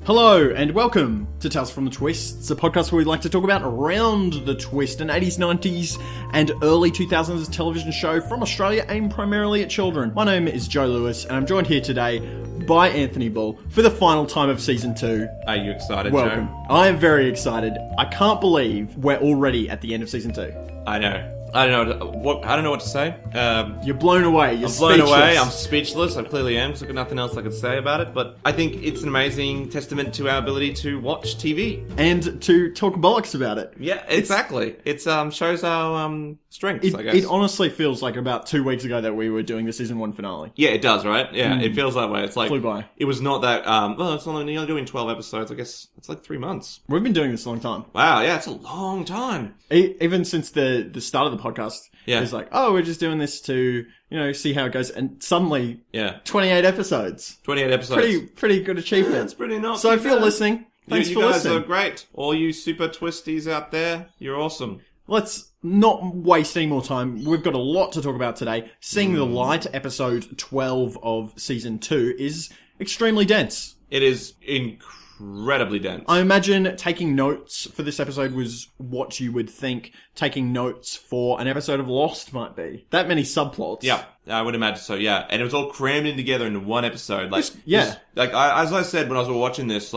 Hello and welcome to Tales from the Twists, a podcast where we like to talk about Around the Twist, an 80s, 90s and early 2000s television show from Australia aimed primarily at children. My name is Joe Lewis and I'm joined here today by Anthony Bull for the final time of Season 2. Are you excited, Welcome. Joe? I am very excited. I can't believe we're already at the end of Season 2. I know. I don't know what to say. You're blown away. You're I'm blown speechless. away. I'm speechless. I clearly am, because I've got nothing else I could say about it. But I think it's an amazing testament to our ability to watch TV. And to talk bollocks about it. Yeah, exactly. It shows our strengths, I guess. It honestly feels like about 2 weeks ago that we were doing the Season 1 finale. Yeah, it does, right? Yeah, It feels that way. It's like... Flew by. It was not that... it's only doing 12 episodes. I guess it's like 3 months. We've been doing this a long time. Wow, yeah, it's a long time. Even since the start of the podcast... Yeah. It's like, oh, we're just doing this to, see how it goes. And suddenly, 28 episodes. 28 episodes. Pretty good achievement. That's pretty not So too if you're bad. listening, thanks you for guys listening. are great. All you super twisties out there, you're awesome. Let's not waste any more time. We've got a lot to talk about today. Seeing the Light, episode 12 of season 2, is extremely dense. It is incredibly dense. I imagine taking notes for this episode was what you would think taking notes for an episode of Lost might be. That many subplots. Yeah, I would imagine so, yeah. And it was all crammed in together into one episode. Like, yeah. As I said when I was watching this,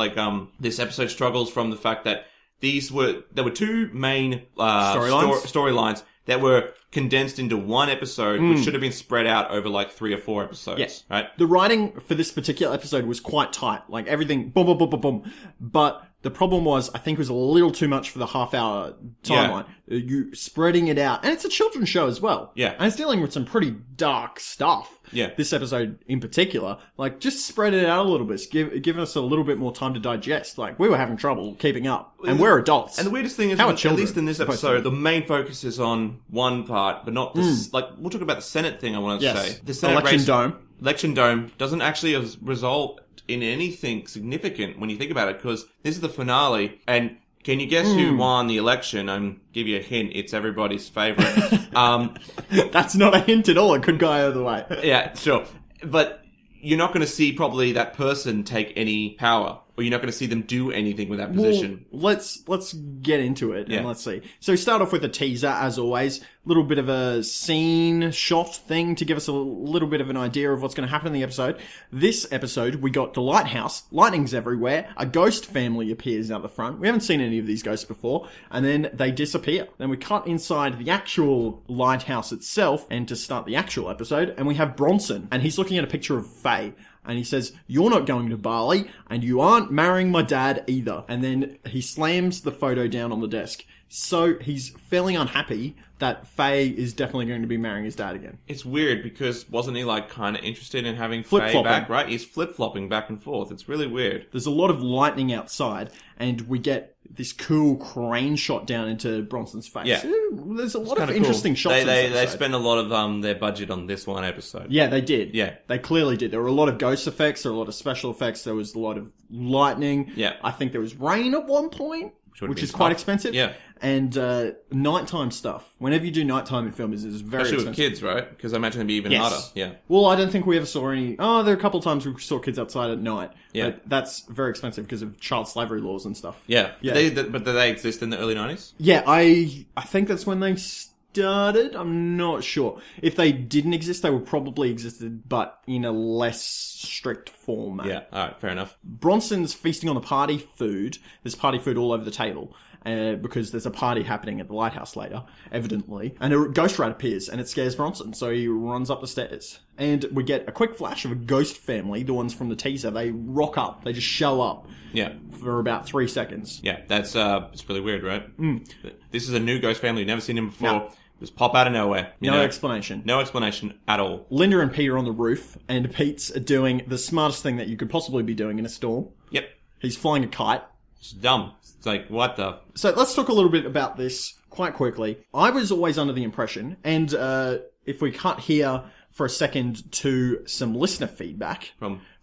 this episode struggles from the fact that there were two main storylines that were condensed into one episode, which should have been spread out over like 3 or 4 episodes. Yes. Right? The writing for this particular episode was quite tight. Like everything, boom, boom, boom, boom, boom. But the problem was, I think it was a little too much for the half-hour timeline. Yeah. You spreading it out. And it's a children's show as well. Yeah. And it's dealing with some pretty dark stuff. Yeah. This episode in particular. Like, just spread it out a little bit. Give us a little bit more time to digest. Like, we were having trouble keeping up. And we're adults. And the weirdest thing is, at least in this episode, the main focus is on one part, but not this. Like, we'll talk about the Senate thing I wanted to say. The Senate Election Dome doesn't actually result in anything significant when you think about it, because this is the finale, and can you guess who won the election? I'm give you a hint, it's everybody's favourite. That's not a hint at all, it could go either way. Yeah, sure. But you're not going to see probably that person take any power, or you're not going to see them do anything with that position. Well, let's get into it and let's see. So start off with a teaser, as always. Little bit of a scene shot thing to give us a little bit of an idea of what's going to happen in the episode. This episode, we got the lighthouse. Lightning's everywhere. A ghost family appears out the front. We haven't seen any of these ghosts before. And then they disappear. Then we cut inside the actual lighthouse itself, and to start the actual episode, and we have Bronson, and he's looking at a picture of Faye. And he says, "You're not going to Bali, and you aren't marrying my dad either." And then he slams the photo down on the desk. So he's fairly unhappy that Faye is definitely going to be marrying his dad again. It's weird, because wasn't he kind of interested in having Faye back, right? He's flip-flopping back and forth. It's really weird. There's a lot of lightning outside, and we get this cool crane shot down into Bronson's face. Yeah. There's a lot of interesting shots in this episode. They spend a lot of their budget on this one episode. Yeah, they did. Yeah. They clearly did. There were a lot of ghost effects, there were a lot of special effects, there was a lot of lightning. Yeah. I think there was rain at one point, which is quite expensive. Yeah. And nighttime stuff. Whenever you do nighttime in films, is very expensive. Especially with kids, right? Because I imagine it'd be even harder. Yeah. Well, I don't think we ever saw any... Oh, there are a couple of times we saw kids outside at night. Yeah. But that's very expensive because of child slavery laws and stuff. Yeah. Yeah. But did they exist in the early 90s? Yeah, I think that's when they started. I'm not sure. If they didn't exist, they would probably existed, but in a less strict format. Yeah, alright, fair enough. Bronson's feasting on the party food. There's party food all over the table. Because there's a party happening at the lighthouse later, evidently. And a ghost rat appears, and it scares Bronson, so he runs up the stairs. And we get a quick flash of a ghost family, the ones from the teaser. They rock up. They just show up. Yeah. For about 3 seconds. Yeah, that's it's really weird, right? This is a new ghost family. You've never seen him before. No. Just pop out of nowhere. No explanation. No explanation at all. Linda and Pete are on the roof, and Pete's doing the smartest thing that you could possibly be doing in a storm. Yep. He's flying a kite. It's dumb. It's like, what the... So let's talk a little bit about this quite quickly. I was always under the impression, and if we cut here for a second to some listener feedback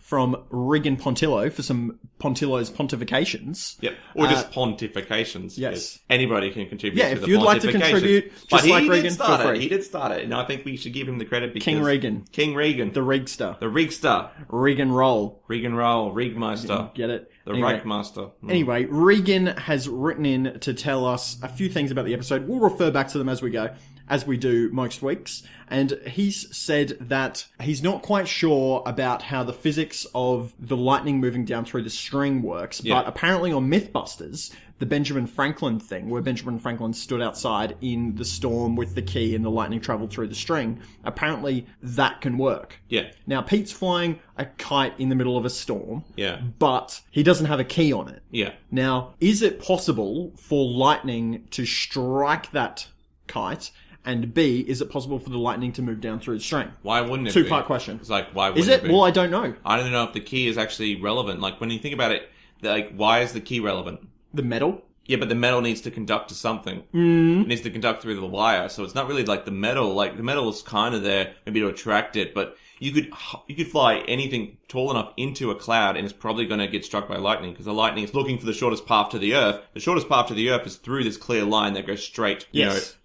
from Regan Pontillo for some Pontillo's pontifications. Yep. Or just pontifications. Yes. Anybody can contribute to the pontifications. Yeah, if you'd like to contribute, just like Regan, feel free. He did start it. And I think we should give him the credit because... King Regan. The Regster. The Regster. Regan Roll. Regmeister. Get it? The Reichmaster. Anyway, Regan has written in to tell us a few things about the episode. We'll refer back to them as we go, as we do most weeks. And he's said that he's not quite sure about how the physics of the lightning moving down through the string works. Yeah. But apparently on Mythbusters, the Benjamin Franklin thing, where Benjamin Franklin stood outside in the storm with the key and the lightning traveled through the string, apparently that can work. Yeah. Now, Pete's flying a kite in the middle of a storm. Yeah. But he doesn't have a key on it. Yeah. Now, is it possible for lightning to strike that kite? And B, is it possible for the lightning to move down through the string? Why wouldn't it be? Two-part question. It's like, why wouldn't it be? Well, I don't know. I don't know if the key is actually relevant. Like, when you think about it, like, why is the key relevant? The metal? Yeah, but the metal needs to conduct to something. It needs to conduct through the wire. So it's not really like the metal. Like, the metal is kind of there maybe to attract it, but you could fly anything tall enough into a cloud and it's probably going to get struck by lightning because the lightning is looking for the shortest path to the Earth. The shortest path to the Earth is through this clear line that goes straight,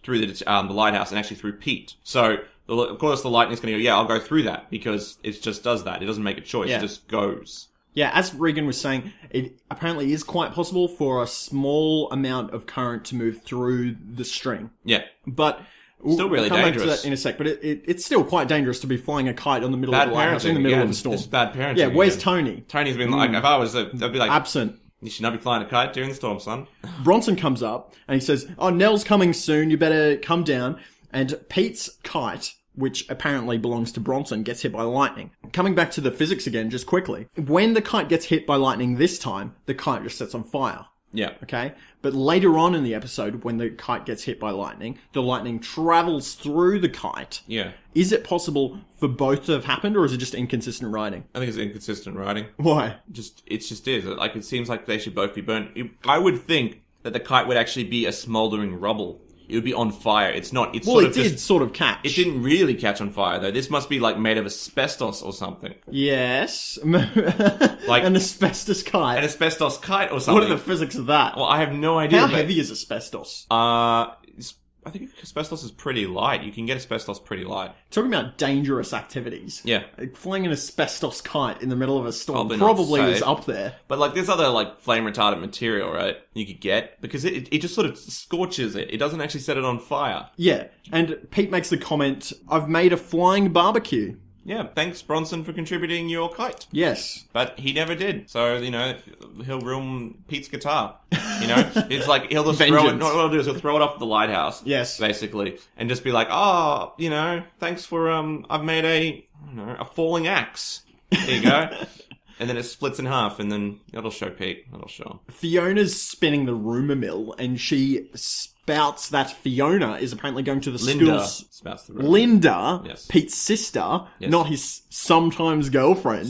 through the lighthouse and actually through Pete. So, of course, the lightning's going to go, I'll go through that because it just does that. It doesn't make a choice. It just goes. Yeah, as Regan was saying, it apparently is quite possible for a small amount of current to move through the string. Yeah. But... Still really dangerous. dangerous. Back to that in a sec, but it's still quite dangerous to be flying a kite on the middle of the lighthouse in the middle of a storm. It's bad parenting. Yeah, where's Tony? Tony's been like, if I was, I'd be like... Absent. You should not be flying a kite during the storm, son. Bronson comes up and he says, Nell's coming soon, you better come down. And Pete's kite, which apparently belongs to Bronson, gets hit by lightning. Coming back to the physics again, just quickly. When the kite gets hit by lightning this time, the kite just sets on fire. Yeah. Okay? But later on in the episode, when the kite gets hit by lightning, the lightning travels through the kite. Yeah. Is it possible for both to have happened, or is it just inconsistent writing? I think it's inconsistent writing. Why? It just is. Like, it seems like they should both be burnt. I would think that the kite would actually be a smouldering rubble. It would be on fire. It's not. It's well, it did sort of catch. It didn't really catch on fire, though. This must be, like, made of asbestos or something. Yes. Like an asbestos kite. An asbestos kite or something. What are the physics of that? Well, I have no idea. How heavy is asbestos? I think asbestos is pretty light. You can get asbestos pretty light. Talking about dangerous activities. Yeah. Flying an asbestos kite in the middle of a storm probably is up there. But, like, there's other, like, flame-retardant material, right, you could get. Because it just sort of scorches it. It doesn't actually set it on fire. Yeah. And Pete makes the comment, I've made a flying barbecue. Yeah, thanks, Bronson, for contributing your kite. Yes. But he never did. So, he'll ruin Pete's guitar. It's like, he'll just throw it. What he'll do is he'll throw it off the lighthouse. Yes. Basically. And just be like, thanks for, I've made a falling axe. There you go. And then it splits in half, and then it'll show Pete. It'll show. Fiona's spinning the rumour mill, and she spouts that Fiona is apparently going to the school's... Spouts the rumour. Linda, yes. Pete's sister, not his sometimes girlfriend.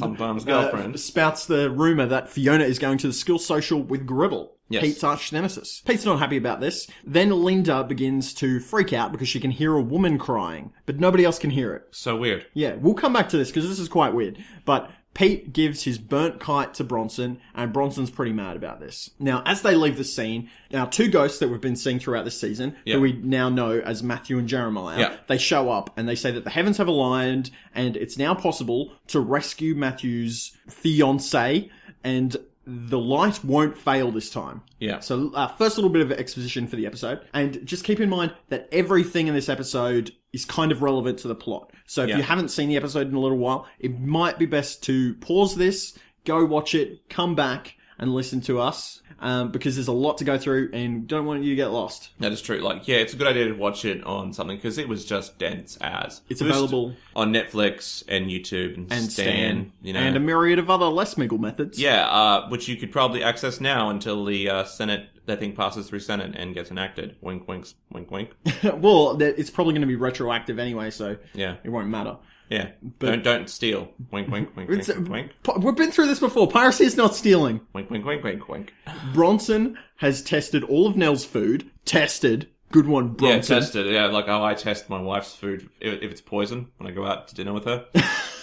Spouts the rumour that Fiona is going to the school social with Gribble. Yes. Pete's arch nemesis. Pete's not happy about this. Then Linda begins to freak out because she can hear a woman crying, but nobody else can hear it. So weird. Yeah, we'll come back to this because this is quite weird. But Pete gives his burnt kite to Bronson, and Bronson's pretty mad about this. Now, as they leave the scene, our two ghosts that we've been seeing throughout this season, who we now know as Matthew and Jeremiah, they show up and they say that the heavens have aligned and it's now possible to rescue Matthew's fiancée, and the light won't fail this time. Yeah. So, first little bit of exposition for the episode. And just keep in mind that everything in this episode is kind of relevant to the plot. So if you haven't seen the episode in a little while, it might be best to pause this, go watch it, come back and listen to us. Because there's a lot to go through and don't want you to get lost. That is true. Like, it's a good idea to watch it on something because it was just dense as. It's available on Netflix and YouTube and Stan. And a myriad of other less legal methods. Yeah, which you could probably access now until the Senate, that thing passes through Senate and gets enacted. Wink, winks, wink, wink. Well, it's probably going to be retroactive anyway, so it won't matter. Yeah, but don't steal. Wink, wink, wink, wink, wink, wink. We've been through this before. Piracy is not stealing. Wink, wink, wink, wink, wink. Bronson has tested all of Nell's food. Tested. Good one, Bronson. Yeah, tested. Yeah, like how I test my wife's food if it's poison when I go out to dinner with her.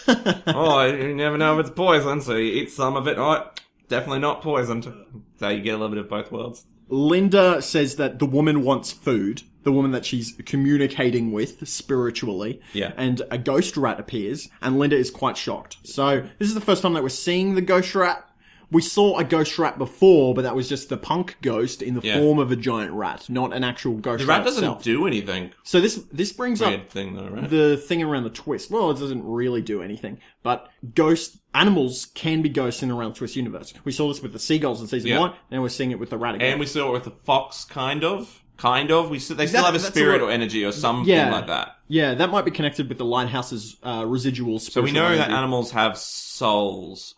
Oh, you never know if it's poison, so you eat some of it. Oh, definitely not poisoned. So you get a little bit of both worlds. Linda says that the woman wants food. The woman that she's communicating with spiritually. Yeah. And a ghost rat appears, and Linda is quite shocked. So, this is the first time that we're seeing the ghost rat. We saw a ghost rat before, but that was just the punk ghost in the form of a giant rat, not an actual ghost rat. The rat doesn't do anything. So this brings Weird up thing though, right? the thing around the twist. Well, it doesn't really do anything, but animals can be ghosts in around the twist universe. We saw this with the seagulls in season 1, and we're seeing it with the rat again. And we saw it with the fox, kind of. They still have a spirit or energy or something like that. Yeah, that might be connected with the lighthouse's residual spiritual So we know energy. that animals have souls.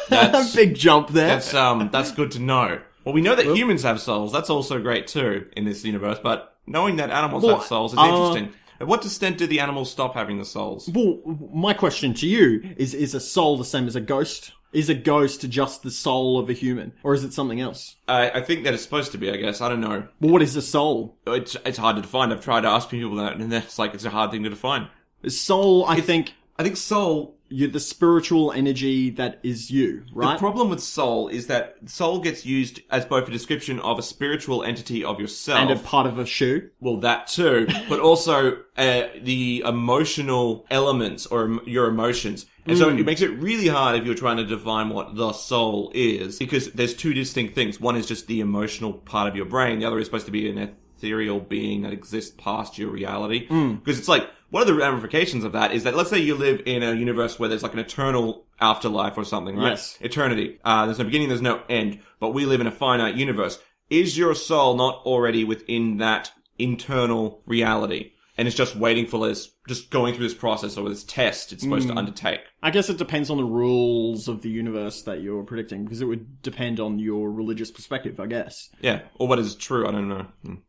That's a big jump there. That's good to know. Well, we know that humans have souls. That's also great too in this universe. But knowing that animals have souls is interesting. At what extent do the animals stop having the souls? Well, my question to you is a soul the same as a ghost? Is a ghost just the soul of a human? Or is it something else? I think that it's supposed to be, I guess. I don't know. Well, what is a soul? It's hard to define. I've tried to ask people that, and it's a hard thing to define. Soul, I think soul... You're the spiritual energy that is you, right? The problem with soul is that soul gets used as both a description of a spiritual entity of yourself. And a part of a shoe. Well, that too. But also the emotional elements or your emotions. And so it makes it really hard if you're trying to define what the soul is. Because there's two distinct things. One is just the emotional part of your brain. The other is supposed to be an ethereal being that exists past your reality. Because it's like... One of the ramifications of that is that, let's say you live in a universe where there's like an eternal afterlife or something, right? Yes. Eternity. There's no beginning, there's no end, but we live in a finite universe. Is your soul not already within that internal reality? And it's just waiting for this, just going through this process or this test it's supposed to undertake. I guess it depends on the rules of the universe that you're predicting, because it would depend on your religious perspective, I guess. Yeah. Or what is true, I don't know.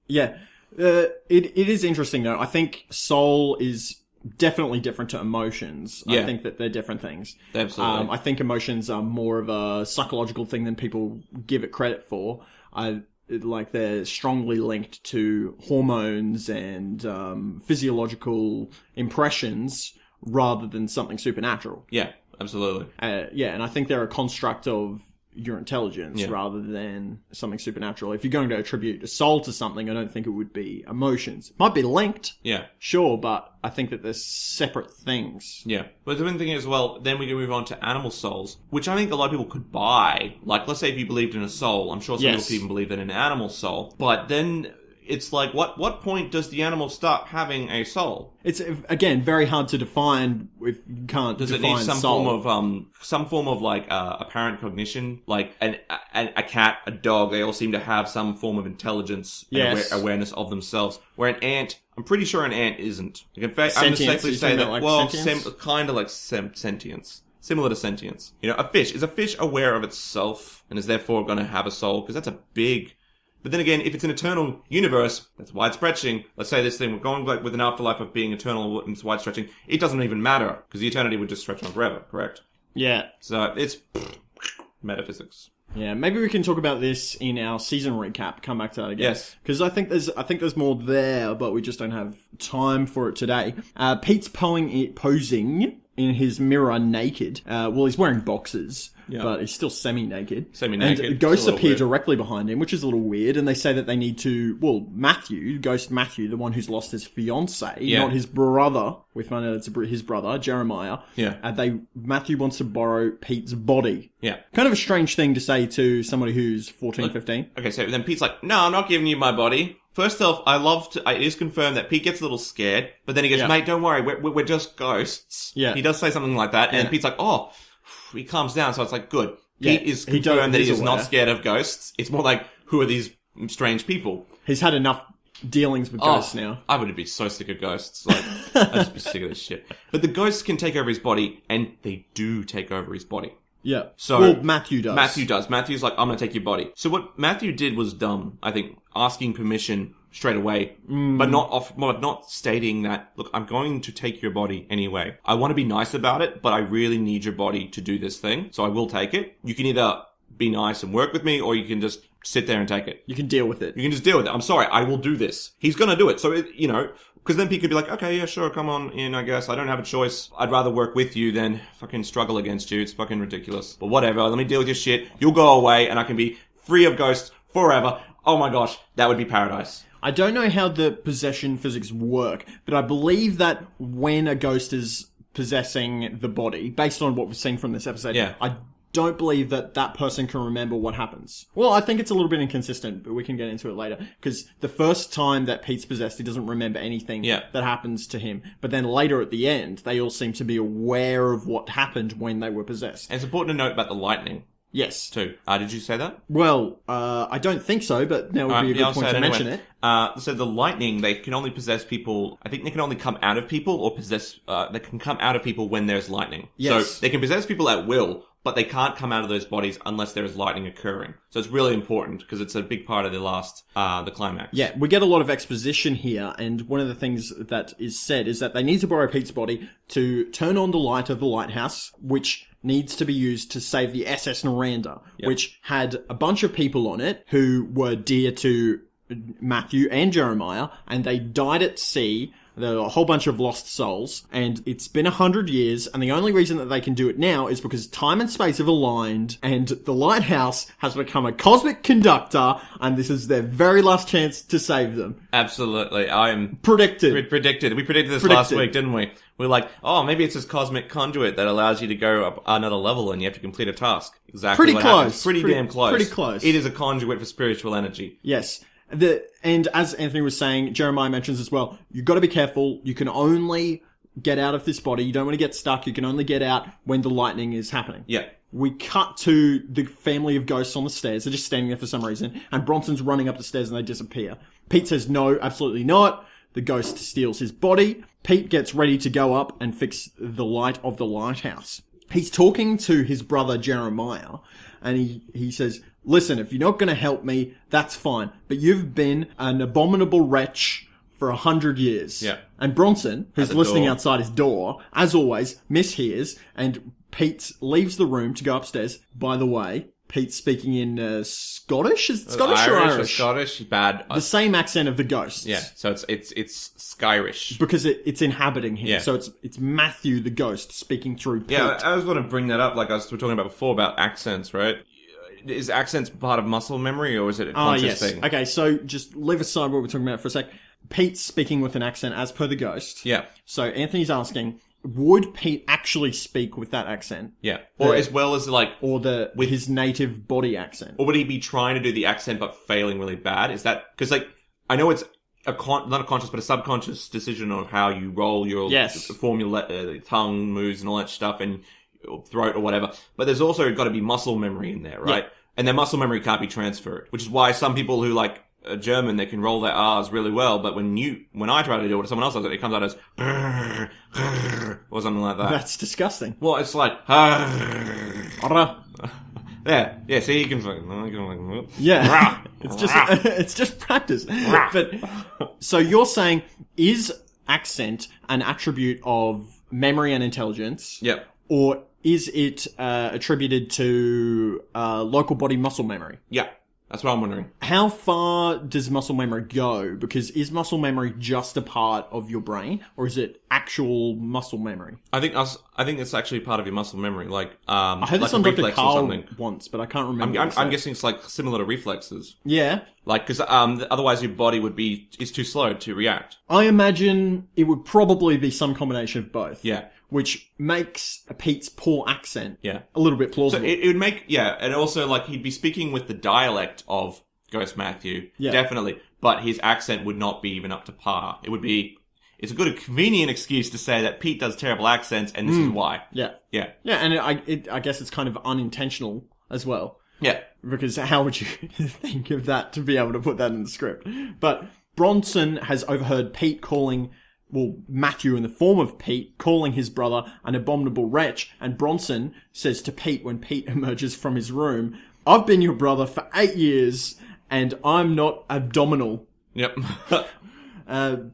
Yeah. It is interesting though. I think soul is definitely different to emotions. Yeah. I think that they're different things. Absolutely. I think emotions are more of a psychological thing than people give it credit for. They're strongly linked to hormones and physiological impressions rather than something supernatural. Yeah, absolutely. And I think they're a construct of your intelligence rather than something supernatural. If you're going to attribute a soul to something, I don't think it would be emotions. Might be linked. Yeah. Sure, but I think that they're separate things. Yeah. But the main thing is, well, then we can move on to animal souls, which I think a lot of people could buy. Like, let's say if you believed in a soul, I'm sure some people could even believe in an animal soul. But then... It's like, what point does the animal stop having a soul? It's, again, very hard to define if you can't does define it need some form of like apparent cognition? Like a cat, a dog, they all seem to have some form of intelligence and awareness of themselves. Where an ant, I'm pretty sure an ant isn't. Like, in fact, I'm going to safely say that, kind of like sentience. Similar to sentience. You know, is a fish aware of itself and is therefore going to have a soul? Because that's a big... But then again, if it's an eternal universe, that's wide stretching. Let's say this thing, we're going like with an afterlife of being eternal and it's wide stretching. It doesn't even matter because the eternity would just stretch on forever, correct? Yeah. So it's metaphysics. Yeah, maybe we can talk about this in our season recap. Come back to that again. Yes. Because I think there's more there, but we just don't have time for it today. Pete's posing in his mirror naked. Well, he's wearing boxers. Yeah. But he's still semi-naked. And ghosts appear directly behind him, which is a little weird. And they say that they need to... Well, Ghost Matthew, the one who's lost his fiancée, not his brother. We find out it's his brother, Jeremiah. Yeah. Matthew wants to borrow Pete's body. Yeah. Kind of a strange thing to say to somebody who's 14, 15. Okay, so then Pete's like, no, I'm not giving you my body. First off, it is confirmed that Pete gets a little scared, but then he goes, mate, don't worry, we're just ghosts. Yeah. He does say something like that, and Pete's like, oh... He calms down, so it's like, good. Pete is confirmed that he is not scared of ghosts. It's more like, who are these strange people? He's had enough dealings with ghosts now. I would be so sick of ghosts. Like, I'd just be sick of this shit. But the ghosts can take over his body, and they do take over his body. Yeah. So Matthew does. Matthew's like, I'm gonna take your body. So what Matthew did was dumb, I think, asking permission straight away, but not stating that, look, I'm going to take your body anyway. I want to be nice about it, but I really need your body to do this thing, so I will take it. You can either be nice and work with me, or you can just sit there and take it. You can deal with it. You can just deal with it. I'm sorry, I will do this. He's gonna do it. So, because then Pete could be like, okay, yeah, sure, come on in, I guess. I don't have a choice. I'd rather work with you than fucking struggle against you. It's fucking ridiculous. But whatever, let me deal with your shit. You'll go away and I can be free of ghosts forever. Oh my gosh, that would be paradise. I don't know how the possession physics work, but I believe that when a ghost is possessing the body, based on what we've seen from this episode, I don't believe that person can remember what happens. Well, I think it's a little bit inconsistent, but we can get into it later. Because the first time that Pete's possessed, he doesn't remember anything that happens to him. But then later at the end, they all seem to be aware of what happened when they were possessed. And it's important to note about the lightning. Yes. Too. Did you say that? well, I don't think so, but now would be a good point to mention it. So the lightning, they can only possess people, I think they can only come out of people or they can come out of people when there's lightning. Yes. So they can possess people at will, but they can't come out of those bodies unless there is lightning occurring. So it's really important because it's a big part of the climax. Yeah, we get a lot of exposition here, and one of the things that is said is that they need to borrow Pete's body to turn on the light of the lighthouse, which needs to be used to save the SS Noranda, which had a bunch of people on it who were dear to Matthew and Jeremiah, and they died at sea. There are a whole bunch of lost souls, and it's been 100 years, and the only reason that they can do it now is because time and space have aligned, and the lighthouse has become a cosmic conductor, and this is their very last chance to save them. Absolutely. I am... Predicted. We predicted this last week, didn't we? We're like, oh, maybe it's this cosmic conduit that allows you to go up another level and you have to complete a task. Exactly. Pretty close. Pretty damn close. Pretty close. It is a conduit for spiritual energy. Yes. And as Anthony was saying, Jeremiah mentions as well, you've got to be careful. You can only get out of this body. You don't want to get stuck. You can only get out when the lightning is happening. Yeah. We cut to the family of ghosts on the stairs. They're just standing there for some reason. And Bronson's running up the stairs and they disappear. Pete says, no, absolutely not. The ghost steals his body. Pete gets ready to go up and fix the light of the lighthouse. He's talking to his brother Jeremiah, and he says, listen, if you're not going to help me, that's fine. But you've been an abominable wretch for 100 years. Yeah. And Bronson, who's listening outside his door, as always, mishears, and Pete leaves the room to go upstairs. By the way, Pete's speaking in Scottish? Is it Scottish or Irish? Scottish, bad. The same accent of the ghosts. Yeah, so it's Skyrish. Because it's inhabiting him. Yeah. So it's Matthew the ghost speaking through Pete. Yeah, I was going to bring that up, like we were talking about before, about accents, right? Is accents part of muscle memory, or is it a conscious thing? Okay, so just leave aside what we're talking about for a sec. Pete's speaking with an accent as per the ghost. Yeah. So Anthony's asking, would Pete actually speak with that accent? Yeah. Or as well as with his native body accent? Or would he be trying to do the accent but failing really bad? Is that, because I know it's not a conscious but a subconscious decision of how you roll your, form your tongue moves and all that stuff and your throat or whatever. But there's also got to be muscle memory in there, right? Yeah. And their muscle memory can't be transferred, which is why some people who German, they can roll their R's really well, but when I try to do it, someone else does it, it comes out as or something like that. That's disgusting. Well, it's like yeah. See, you can it's just practice. But so you're saying, is accent an attribute of memory and intelligence? Yep. Or is it attributed to local body muscle memory? Yeah. That's what I'm wondering. How far does muscle memory go? Because is muscle memory just a part of your brain, or is it actual muscle memory? I think it's actually part of your muscle memory. I heard this on Dr. Carl once, but I can't remember. I'm guessing it's similar to reflexes. Yeah. Because otherwise your body is too slow to react. I imagine it would probably be some combination of both. Yeah. Which makes Pete's poor accent a little bit plausible. So it would make, and also he'd be speaking with the dialect of Ghost Matthew, definitely, but his accent would not be even up to par. It's a convenient excuse to say that Pete does terrible accents and this is why. Yeah. Yeah. Yeah, and I guess it's kind of unintentional as well. Yeah. Because how would you think of that to be able to put that in the script? But Bronson has overheard Pete calling... Matthew in the form of Pete, calling his brother an abominable wretch, and Bronson says to Pete when Pete emerges from his room, I've been your brother for 8 years, and I'm not abdominal. Yep.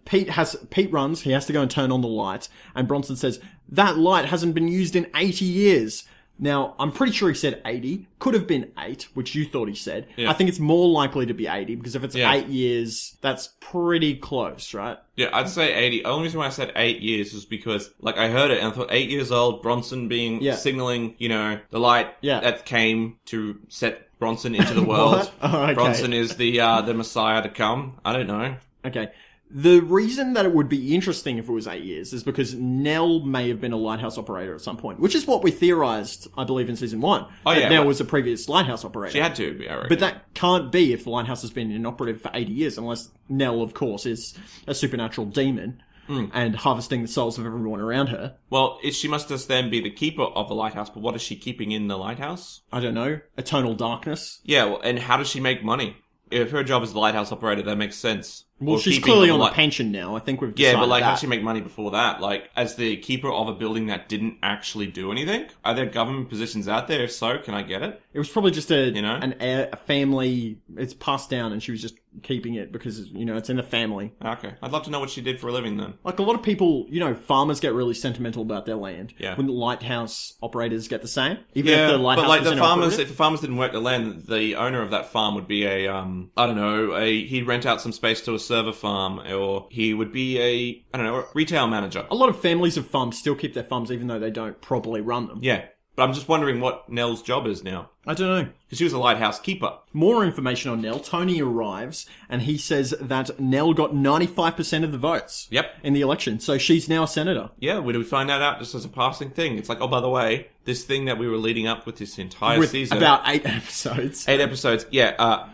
Pete runs, he has to go and turn on the light, and Bronson says, that light hasn't been used in 80 years. Now, I'm pretty sure he said 80. Could have been 8, which you thought he said. Yeah. I think it's more likely to be 80, because if it's 8 years, that's pretty close, right? Yeah, I'd say 80. The only reason why I said 8 years is because, like, I heard it and I thought 8 years old, Bronson being signaling, the light that came to set Bronson into the world. Oh, okay. Bronson is the Messiah to come. I don't know. Okay. The reason that it would be interesting if it was 8 years is because Nell may have been a lighthouse operator at some point, which is what we theorized, I believe, in season 1. Oh, yeah. Nell was a previous lighthouse operator. She had to be, I reckon. But that can't be if the lighthouse has been inoperative for 80 years, unless Nell, of course, is a supernatural demon and harvesting the souls of everyone around her. Well, she must just then be the keeper of the lighthouse, but what is she keeping in the lighthouse? I don't know. Eternal darkness? Yeah, well, and how does she make money? If her job is the lighthouse operator, that makes sense. Well, she's clearly on a pension now. I think we've decided but that. How did she make money before that? Like, as the keeper of a building that didn't actually do anything? Are there government positions out there? If so, can I get it? It was probably just a family. It's passed down, and she was just keeping it because it's in the family. Okay, I'd love to know what she did for a living then. Like a lot of people, farmers get really sentimental about their land. Yeah. Wouldn't lighthouse operators get the same? Even if the lighthouse but like was if the farmers didn't work the land, the owner of that farm would be he'd rent out some space to a server farm, or he would be a retail manager. A lot of families of farms still keep their farms even though they don't properly run them. Yeah. But I'm just wondering what Nell's job is now. I don't know. Because she was a lighthouse keeper. More information on Nell. Tony arrives, and he says that Nell got 95% of the votes. Yep. In the election, so she's now a senator. Yeah, we find that out just as a passing thing. It's like, oh, by the way, this thing that we were leading up with this entire season. About 8 episodes. 8 episodes, yeah,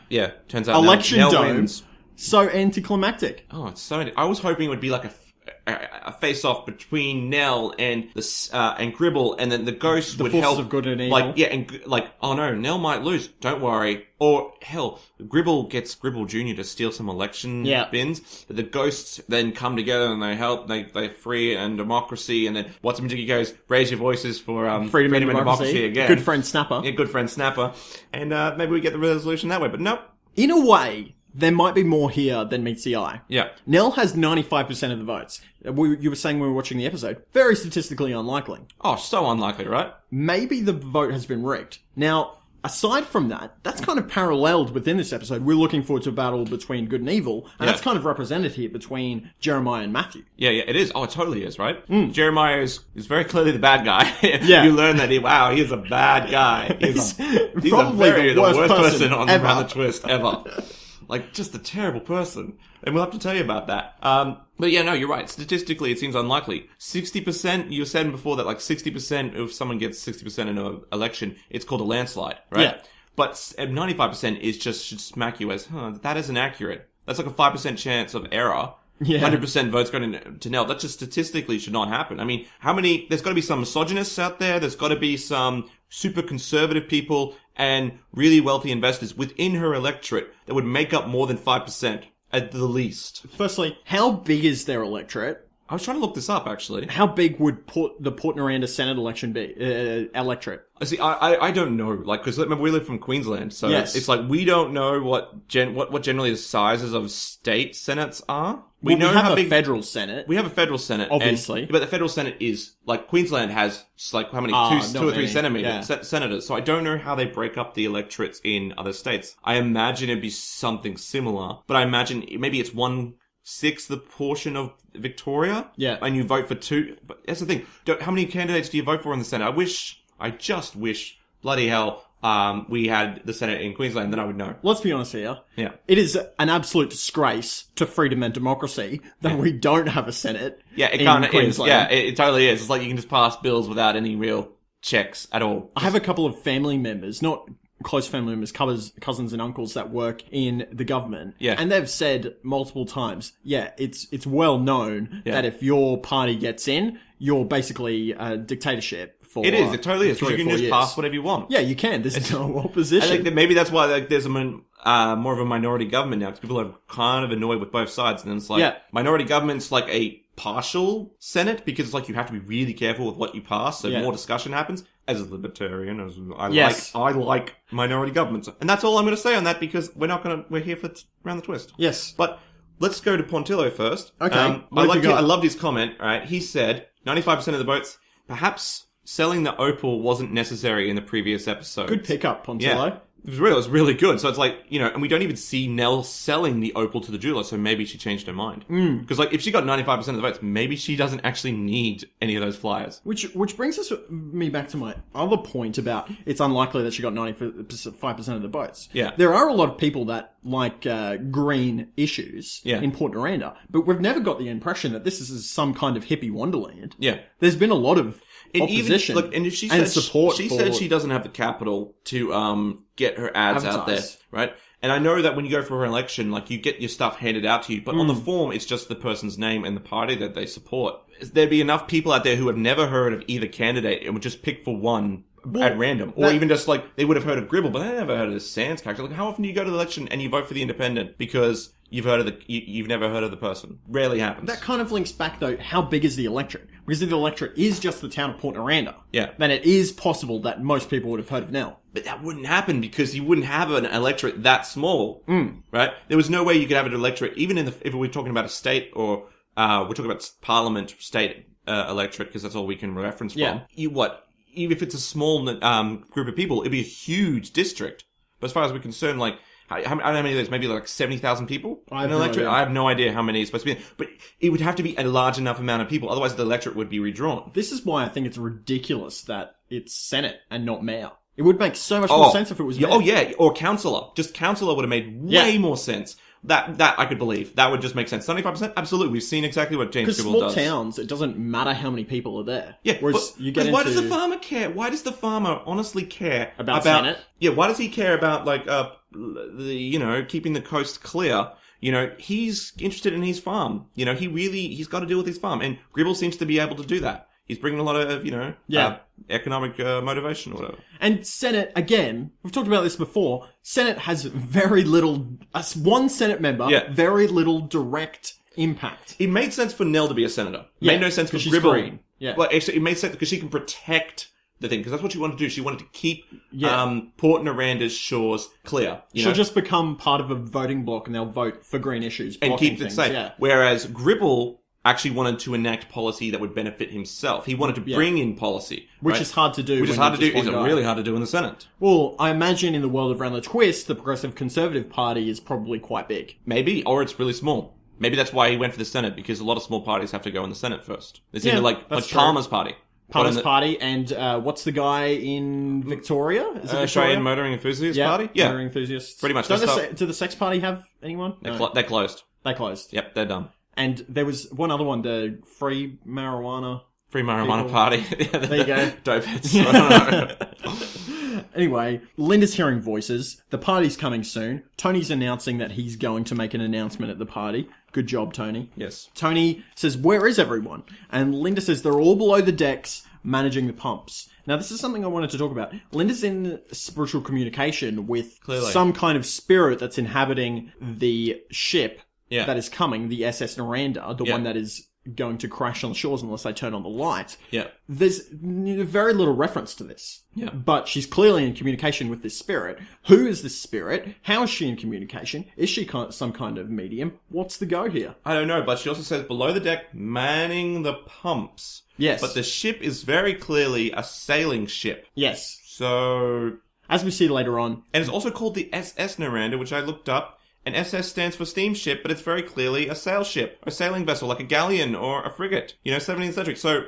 turns out Election Nell dome. wins. So anticlimactic. Oh, it's so... I was hoping it would be like a face-off between Nell and and Gribble, and then the ghost would help. Of good and evil. Oh no, Nell might lose. Don't worry. Or hell, Gribble gets Gribble Jr. to steal some election bins. But the ghosts then come together and they help. They free and democracy. And then Whatsumajiggy goes, raise your voices for freedom and democracy again. Good friend Snapper. Yeah, good friend Snapper. And maybe we get the resolution that way. But nope. In a way, there might be more here than meets the eye. Yeah. Nell has 95% of the votes. You were saying when we were watching the episode. Very statistically unlikely. Oh, so unlikely, right? Maybe the vote has been rigged. Now, aside from that, that's kind of paralleled within this episode. We're looking forward to a battle between good and evil, and that's kind of represented here between Jeremiah and Matthew. Yeah, it is. Oh, it totally is, right? Jeremiah is very clearly the bad guy. Yeah. You learn that he is a bad guy. He's probably the worst person around the twist ever. Like, just a terrible person. And we'll have to tell you about that. But yeah, no, you're right. Statistically, it seems unlikely. 60%, you were saying before that, like 60%, if someone gets 60% in an election, it's called a landslide, right? Yeah. But 95% is should smack you as, that isn't accurate. That's like a 5% chance of error. Yeah. 100% votes going to Nell. That just statistically should not happen. I mean, there's got to be some misogynists out there. There's got to be some super conservative people and really wealthy investors within her electorate that would make up more than 5% at the least. Firstly, how big is their electorate? I was trying to look this up, actually. How big would the Port Noranda Senate election be? Electorate? See, I don't know. Like, because remember, we live from Queensland, so it's like we don't know what generally the sizes of state senates are. We have a federal senate. We have a federal senate, obviously. But the federal senate is like Queensland has like how many two or three senators. So I don't know how they break up the electorates in other states. I imagine it'd be something similar, but I imagine maybe it's 1/6 the portion of Victoria. Yeah, and you vote for 2. But that's the thing. How many candidates do you vote for in the Senate? I just wish, bloody hell, we had the Senate in Queensland, then I would know. Let's be honest here. Yeah. It is an absolute disgrace to freedom and democracy that we don't have a Senate. Yeah, it kind of is. Yeah, it totally is. It's like you can just pass bills without any real checks at all. I have a couple of family members, not close family members, cousins and uncles that work in the government. Yeah. And they've said multiple times, it's well known that if your party gets in, you're basically a dictatorship. It is. It totally is. You can just pass whatever you want. Yeah, you can. There's no opposition. I think that maybe that's why there's more of a minority government now, because people are kind of annoyed with both sides. And then it's like, minority government's like a partial Senate, because it's like you have to be really careful with what you pass, so more discussion happens. As a libertarian, I like minority governments. And that's all I'm going to say on that, because we're here for Round the Twist. Yes. But let's go to I Okay. loved his comment, right? He said 95% of the votes. Perhaps selling the opal wasn't necessary in the previous episode. Good pickup, Pontillo. Yeah. It was really good. So it's like, and we don't even see Nell selling the opal to the jeweler, so maybe she changed her mind. Because, if she got 95% of the votes, maybe she doesn't actually need any of those flyers. Which brings me back to my other point about it's unlikely that she got 95% of the votes. Yeah. There are a lot of people that like green issues in Port Noranda, but we've never got the impression that this is some kind of hippie wonderland. Yeah. There's been a lot of opposition and if she support. She said she doesn't have the capital to get her ads out there, right? And I know that when you go for an election, you get your stuff handed out to you, but on the form, it's just the person's name and the party that they support. There'd be enough people out there who have never heard of either candidate and would just pick for one at random. Or even just, they would have heard of Gribble, but they never heard of the Sands character. How often do you go to the election and you vote for the independent because you've never heard of the person? Rarely happens. That kind of links back, though, how big is the electorate? Because if the electorate is just the town of Port Noranda, then it is possible that most people would have heard of Nell. But that wouldn't happen because you wouldn't have an electorate that small, right? There was no way you could have an electorate, even if we're talking about a state or we're talking about parliament state electorate, because that's all we can reference from. Even if it's a small group of people, it'd be a huge district. But as far as we're concerned, I don't know how many there's, maybe 70,000 people in an electorate. I have no idea how many it's supposed to be. But it would have to be a large enough amount of people. Otherwise, the electorate would be redrawn. This is why I think it's ridiculous that it's Senate and not mayor. It would make so much more sense if it was mayor. Oh, yeah. Or councillor. Just councillor would have made way more sense. That I could believe. That would just make sense. 75%? Absolutely. We've seen exactly what James Gribble does. Because small towns, it doesn't matter how many people are there. Yeah, whereas why does the farmer care? Why does the farmer honestly care about Senate? Yeah, why does he care about, keeping the coast clear? He's interested in his farm. He's got to deal with his farm. And Gribble seems to be able to do that. He's bringing a lot of, economic motivation or whatever. And Senate, again, we've talked about this before, Senate has very little, one Senate member, very little direct impact. It made sense for Nell to be a senator. It made no sense for Gribble. Green. Yeah. Well, actually, it made sense because she can protect the thing, because that's what she wanted to do. She wanted to keep Port Noranda's shores clear. She'll just become part of a voting bloc and they'll vote for green issues. And keep it safe. Yeah. Whereas Gribble actually wanted to enact policy that would benefit himself. He wanted to bring in policy. Which is hard to do. Which is hard to do. It's really hard to do in the Senate. Well, I imagine in the world of Round the Twist, the Progressive Conservative Party is probably quite big. Maybe, or it's really small. Maybe that's why he went for the Senate, because a lot of small parties have to go in the Senate first. It's either like Palmer's party. Palmer's party, and what's the guy in Victoria? Is it Australian Motoring Enthusiasts Party? Yeah. Motoring Enthusiasts. Pretty much. Do the Sex Party have anyone? They're closed. They closed. Yep, they're done. And there was one other one, the Free Marijuana Party. There you go. Dope heads. Anyway, Linda's hearing voices. The party's coming soon. Tony's announcing that he's going to make an announcement at the party. Good job, Tony. Yes. Tony says, "Where is everyone?" And Linda says, "They're all below the decks, managing the pumps." Now, this is something I wanted to talk about. Linda's in spiritual communication with some kind of spirit that's inhabiting the ship that is coming, the SS Noranda, the one that is going to crash on the shores unless they turn on the light. Yeah. There's very little reference to this. Yeah. But she's clearly in communication with this spirit. Who is this spirit? How is she in communication? Is she some kind of medium? What's the go here? I don't know, but she also says below the deck, manning the pumps. Yes. But the ship is very clearly a sailing ship. Yes. So, as we see later on. And it's also called the SS Noranda, which I looked up. And SS stands for steamship, but it's very clearly a sail ship, a sailing vessel, like a galleon or a frigate, 17th century. So,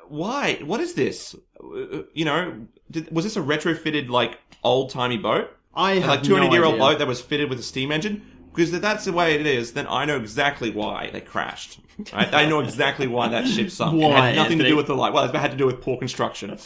why? What is this? Was this a retrofitted, old-timey boat? I have 200-year-old boat that was fitted with a steam engine? Because if that's the way it is, then I know exactly why they crashed. Right? I know exactly why that ship sunk. Why, it had nothing to do with the light. Well, it had to do with poor construction.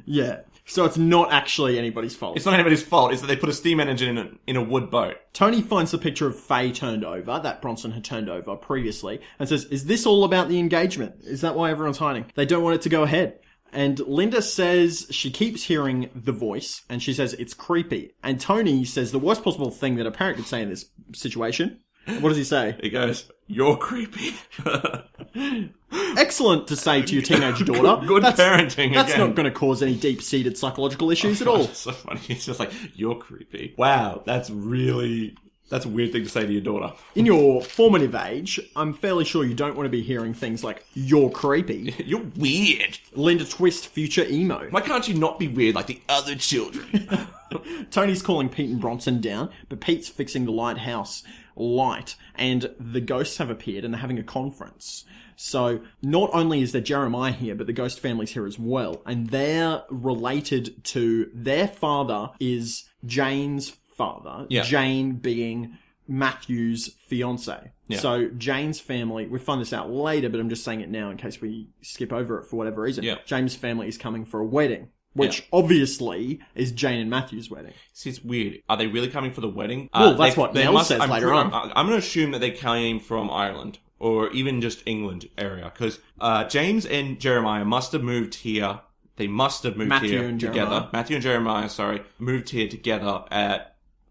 Yeah. So it's not actually anybody's fault. It's not anybody's fault. It's that they put a steam engine in a wood boat. Tony finds the picture of Faye turned over, that Bronson had turned over previously, and says, "Is this all about the engagement? Is that why everyone's hiding? They don't want it to go ahead." And Linda says she keeps hearing the voice, and she says it's creepy. And Tony says the worst possible thing that a parent could say in this situation. What does he say? He goes, "You're creepy." Excellent to say to your teenage daughter. Good parenting. That's not going to cause any deep-seated psychological issues at all. That's so funny. He's just like, "You're creepy." Wow, that's really That's a weird thing to say to your daughter. In your formative age, I'm fairly sure you don't want to be hearing things like, "You're creepy." You're weird. Linda Twist, future emo. Why can't you not be weird like the other children? Tony's calling Pete and Bronson down, but Pete's fixing the lighthouse light, and the ghosts have appeared and they're having a conference. So, not only is there Jeremiah here, but the ghost family's here as well, and they're related to... Their father is Jane's father, Jane being Matthew's fiance. Yeah. So Jane's family, we find this out later, but I'm just saying it now in case we skip over it for whatever reason. Yeah. Jane's family is coming for a wedding, which obviously is Jane and Matthew's wedding. See, it's weird. Are they really coming for the wedding? Well, that's what Nell says later on. I'm going to assume that they came from Ireland or even just England area, because James and Jeremiah must have moved here. They must have moved here together. Matthew and Jeremiah, moved here together at...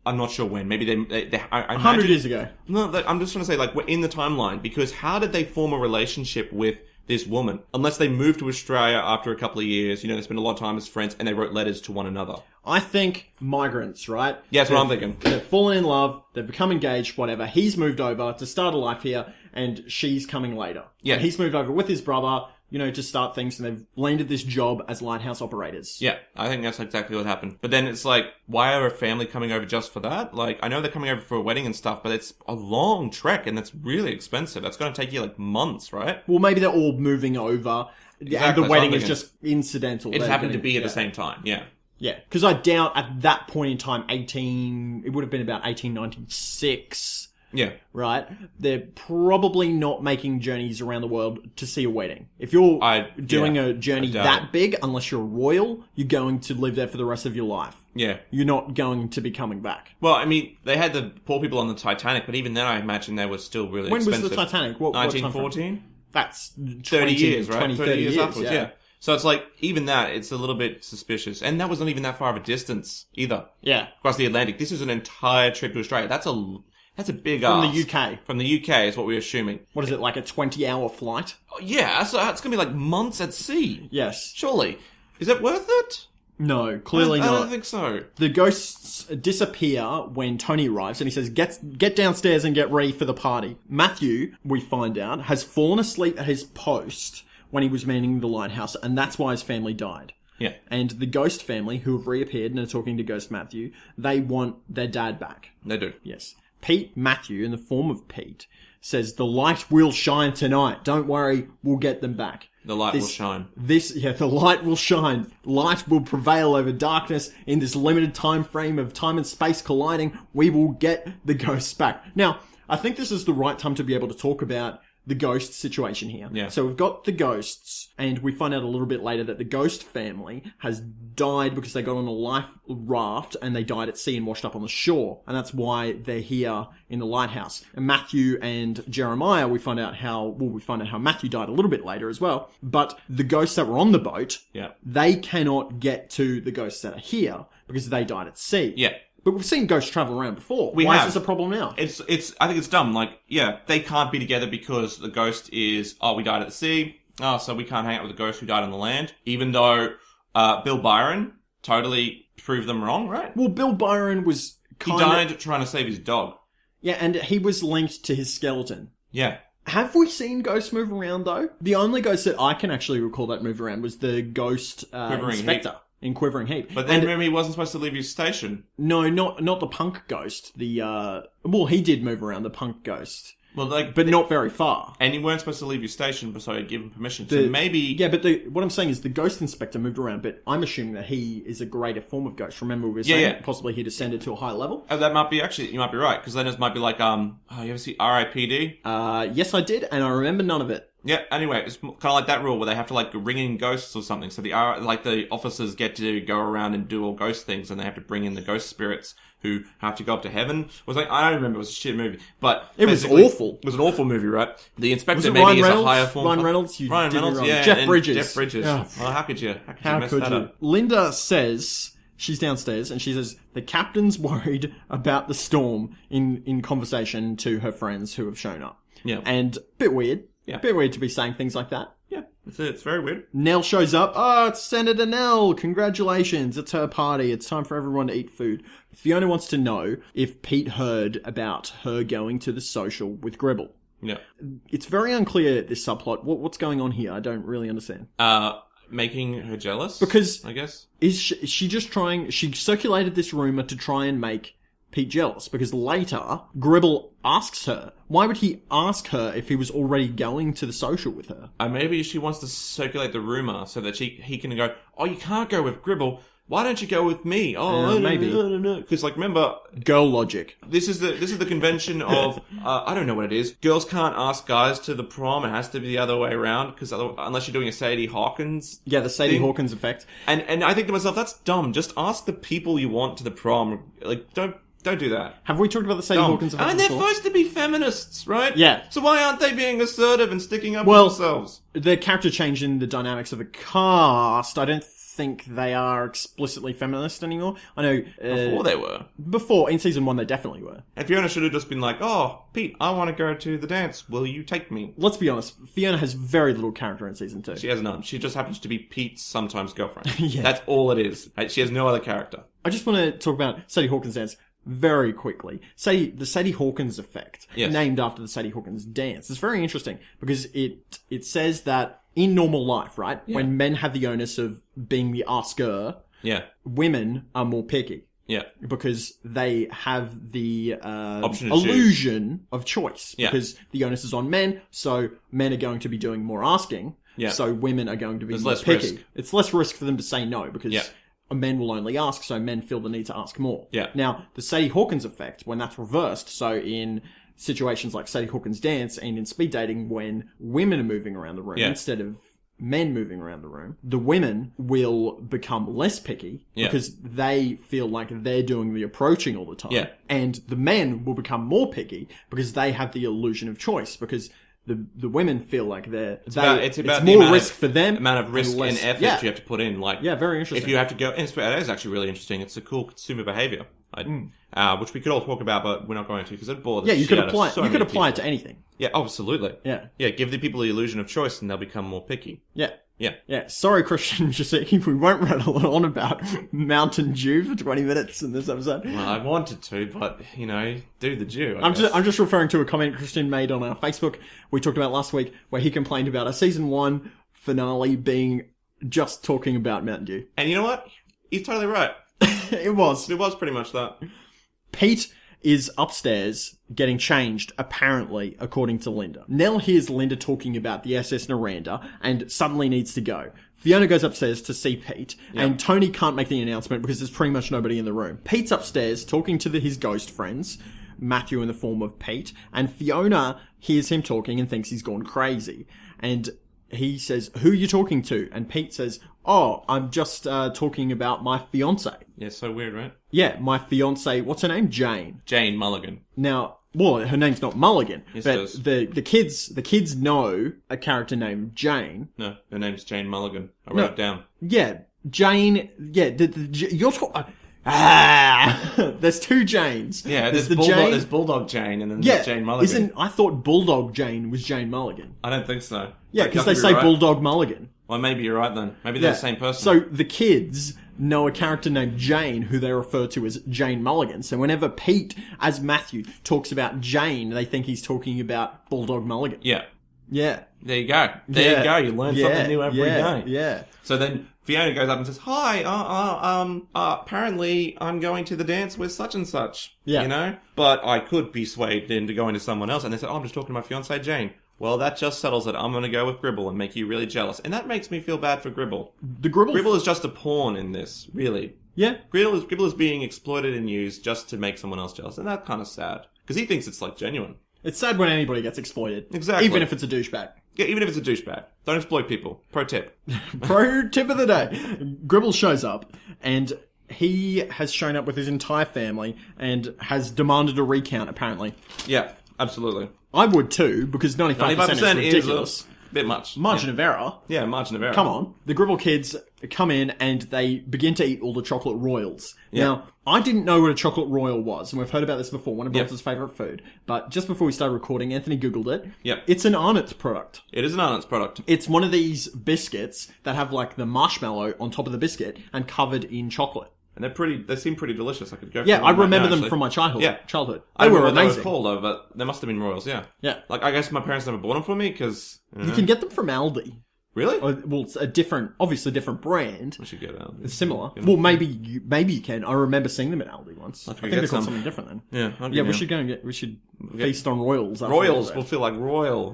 I'm not sure when. Maybe they 100 years ago. No, I'm just trying to say, like, we're in the timeline, because how did they form a relationship with this woman? Unless they moved to Australia after a couple of years, they spent a lot of time as friends, and they wrote letters to one another. I think migrants, right? Yeah, that's what I'm thinking. They've fallen in love, they've become engaged, whatever. He's moved over to start a life here, and she's coming later. Yeah. And he's moved over with his brother, to start things, and they've landed this job as lighthouse operators. Yeah, I think that's exactly what happened. But then it's like, why are a family coming over just for that? Like, I know they're coming over for a wedding and stuff, but it's a long trek, and it's really expensive. That's going to take you, like, months, right? Well, maybe they're all moving over, and the wedding is just incidental. It happened to be at the same time, yeah. Yeah, because I doubt at that point in time, it would have been about 1896... Yeah. Right? They're probably not making journeys around the world to see a wedding. If you're doing a journey that big, unless you're royal, you're going to live there for the rest of your life. Yeah. You're not going to be coming back. Well, I mean, they had the poor people on the Titanic, but even then I imagine they were still really expensive. When was the Titanic? 1914? That's 30 years, right? 30 years afterwards, yeah. So it's like, even that, it's a little bit suspicious. And that was not even that far of a distance, either. Yeah. Across the Atlantic. This is an entire trip to Australia. That's a big From ask. the UK. From the UK is what we're assuming. What is it, like a 20-hour flight? Oh, yeah, so it's going to be like months at sea. Yes. Surely. Is that worth it? No, clearly not. I don't think so. The ghosts disappear when Tony arrives, and he says, get downstairs and get ready for the party. Matthew, we find out, has fallen asleep at his post when he was manning the lighthouse, and that's why his family died. Yeah. And the ghost family, who have reappeared and are talking to Ghost Matthew, they want their dad back. They do. Yes. Pete Matthew, in the form of Pete, says, the light will shine tonight. Don't worry, we'll get them back. The light will shine. The light will shine. Light will prevail over darkness in this limited time frame of time and space colliding. We will get the ghosts back. Now, I think this is the right time to be able to talk about the ghost situation here. Yeah. So we've got the ghosts, and we find out a little bit later that the ghost family has died because they got on a life raft and they died at sea and washed up on the shore. And that's why they're here in the lighthouse. And Matthew and Jeremiah, we find out how Matthew died a little bit later as well. But the ghosts that were on the boat, they cannot get to the ghosts that are here because they died at sea. Yeah. But we've seen ghosts travel around before. Why is this a problem now? I think it's dumb. Like, they can't be together because the ghost is, we died at the sea. So we can't hang out with the ghost who died on the land. Even though Bill Byron totally proved them wrong, right? Well, Bill Byron was He died trying to save his dog. Yeah, and he was linked to his skeleton. Yeah. Have we seen ghosts move around, though? The only ghost that I can actually recall that move around was the ghost inspector. In Quivering Heap. But then remember, he wasn't supposed to leave his station. No, not the punk ghost. He did move around, the punk ghost. Well, but not very far. And you weren't supposed to leave your station, so I'd give him permission. So maybe... Yeah, but what I'm saying is the ghost inspector moved around, but I'm assuming that he is a greater form of ghost. Remember we were saying possibly he descended to a higher level? That might be, actually, you might be right, because then it might be like, you ever see R.I.P.D.? Yes, I did, and I remember none of it. Yeah, anyway, it's kind of like that rule where they have to, like, ring in ghosts or something. So the officers get to go around and do all ghost things, and they have to bring in the ghost spirits who have to go up to heaven. It was like, I don't remember, it was a shit movie. But it was awful. It was an awful movie, right? The inspector maybe is a higher form. Ryan Reynolds? Yeah. Jeff Bridges. Jeff Bridges. Oh. Well, how could you mess that up? Linda says... She's downstairs, and she says, the captain's worried about the storm in conversation to her friends who have shown up. Yeah. And a bit weird. Yeah. A bit weird to be saying things like that. Yeah, it's very weird. Nell shows up. Oh, it's Senator Nell. Congratulations. It's her party. It's time for everyone to eat food. Fiona wants to know if Pete heard about her going to the social with Gribble. Yeah. It's very unclear, this subplot. What's going on here? I don't really understand. Making her jealous? Because... I guess. Is she just trying... She circulated this rumour to try and make Pete jealous, because later, Gribble asks her. Why would he ask her if he was already going to the social with her? Maybe she wants to circulate the rumour so that he can go, oh, you can't go with Gribble. Why don't you go with me? Oh, maybe. Because, remember... Girl logic. This is the convention of... I don't know what it is. Girls can't ask guys to the prom. It has to be the other way around, because unless you're doing a Sady Hawkins... Yeah, the Sady Hawkins effect. And I think to myself, that's dumb. Just ask the people you want to the prom. Don't do that. Have we talked about the Sady Hawkins effect? And they're supposed to be feminists, right? Yeah. So why aren't they being assertive and sticking up for themselves? The character change in the dynamics of the cast, I don't think they are explicitly feminist anymore. I know... Before they were. Before, in season 1, they definitely were. And Fiona should have just been like, oh, Pete, I want to go to the dance. Will you take me? Let's be honest, Fiona has very little character in season 2. She has none. She just happens to be Pete's sometimes girlfriend. Yeah. That's all it is. She has no other character. I just want to talk about Sady Hawkins' dance very quickly. The Sady Hawkins effect, named after the Sady Hawkins dance. It's very interesting because it says that in normal life, right, when men have the onus of being the asker, women are more picky. Yeah. Because they have the illusion of choice. Because the onus is on men, so men are going to be doing more asking. Yeah. So women are going to be more less picky. risk. It's less risk for them to say no because men will only ask, so men feel the need to ask more. Yeah. Now, the Sady Hawkins effect, when that's reversed, so in situations like Sady Hawkins' dance and in speed dating, when women are moving around the room instead of men moving around the room, the women will become less picky because they feel like they're doing the approaching all the time. Yeah. And the men will become more picky because they have the illusion of choice, because the women feel like it's more risk for them. Amount of risk and effort you have to put in. Very interesting. If you have to go, and that is actually really interesting. It's a cool consumer behaviour, which we could all talk about, but we're not going to because it bores. Yeah, you could apply it to anything. Yeah, absolutely. Yeah. Yeah, give the people the illusion of choice and they'll become more picky. Yeah. Yeah. Yeah. Sorry, Christian, we won't rattle on about Mountain Dew for 20 minutes in this episode. Well, I wanted to, but, do the Jew. I'm just referring to a comment Christian made on our Facebook we talked about last week, where he complained about a season 1 finale being just talking about Mountain Dew. And you know what? He's totally right. It was pretty much that. Pete is upstairs getting changed, apparently, according to Linda. Nell hears Linda talking about the SS Noranda and suddenly needs to go. Fiona goes upstairs to see Pete, and Tony can't make the announcement because there's pretty much nobody in the room. Pete's upstairs talking to his ghost friends, Matthew in the form of Pete, and Fiona hears him talking and thinks he's gone crazy. And he says, who are you talking to? And Pete says, oh, I'm just talking about my fiancée. Yeah, so weird, right? Yeah, my fiancée, what's her name? Jane. Jane Mulligan. Now, well, her name's not Mulligan, yes, but the kids know a character named Jane. No, her name's Jane Mulligan. I wrote it down. Yeah, Jane, you're talking... there's two Janes. Yeah, there's Bulldog Jane and then there's Jane Mulligan. I thought Bulldog Jane was Jane Mulligan. I don't think so. Yeah, because they say Bulldog Mulligan. Well, maybe you're right then. Maybe they're the same person. So the kids know a character named Jane who they refer to as Jane Mulligan. So whenever Pete, as Matthew, talks about Jane, they think he's talking about Bulldog Mulligan. Yeah. Yeah. There you go. There you go. You learn something new every day. Yeah. So then Fiona goes up and says, hi, apparently I'm going to the dance with such and such. Yeah. But I could be swayed into going to someone else. And they said, I'm just talking to my fiancée Jane. Well, that just settles it. I'm going to go with Gribble and make you really jealous. And that makes me feel bad for Gribble. Gribble is just a pawn in this, really. Yeah. Gribble is being exploited and used just to make someone else jealous. And that's kind of sad. Because he thinks it's, genuine. It's sad when anybody gets exploited. Exactly. Even if it's a douchebag. Yeah, even if it's a douchebag. Don't exploit people. Pro tip. Pro tip of the day. Gribble shows up, and he has shown up with his entire family and has demanded a recount, apparently. Yeah, absolutely. I would too, because 95% is ridiculous. bit much. Margin of error. Yeah, margin of error. Come on. The Gribble kids come in and they begin to eat all the chocolate royals. Yeah. Now, I didn't know what a chocolate royal was, and we've heard about this before, one of Bronson's favourite food. But just before we started recording, Anthony Googled it. Yep. It's an Arnott's product. It is an Arnott's product. It's one of these biscuits that have like the marshmallow on top of the biscuit and covered in chocolate. And they seem pretty delicious. I could go for I remember them actually. from my childhood. Yeah. They were amazing. They were called though, but they must have been royals, yeah. Yeah. Like, I guess my parents never bought them for me, because... You can get them from Aldi. Really? Well, it's obviously different brand. We should get Aldi. It's similar. Well, maybe you can. I remember seeing them at Aldi once. I think they're called something different then. Yeah, we should go and we should feast on royals. Royals will feel like royal,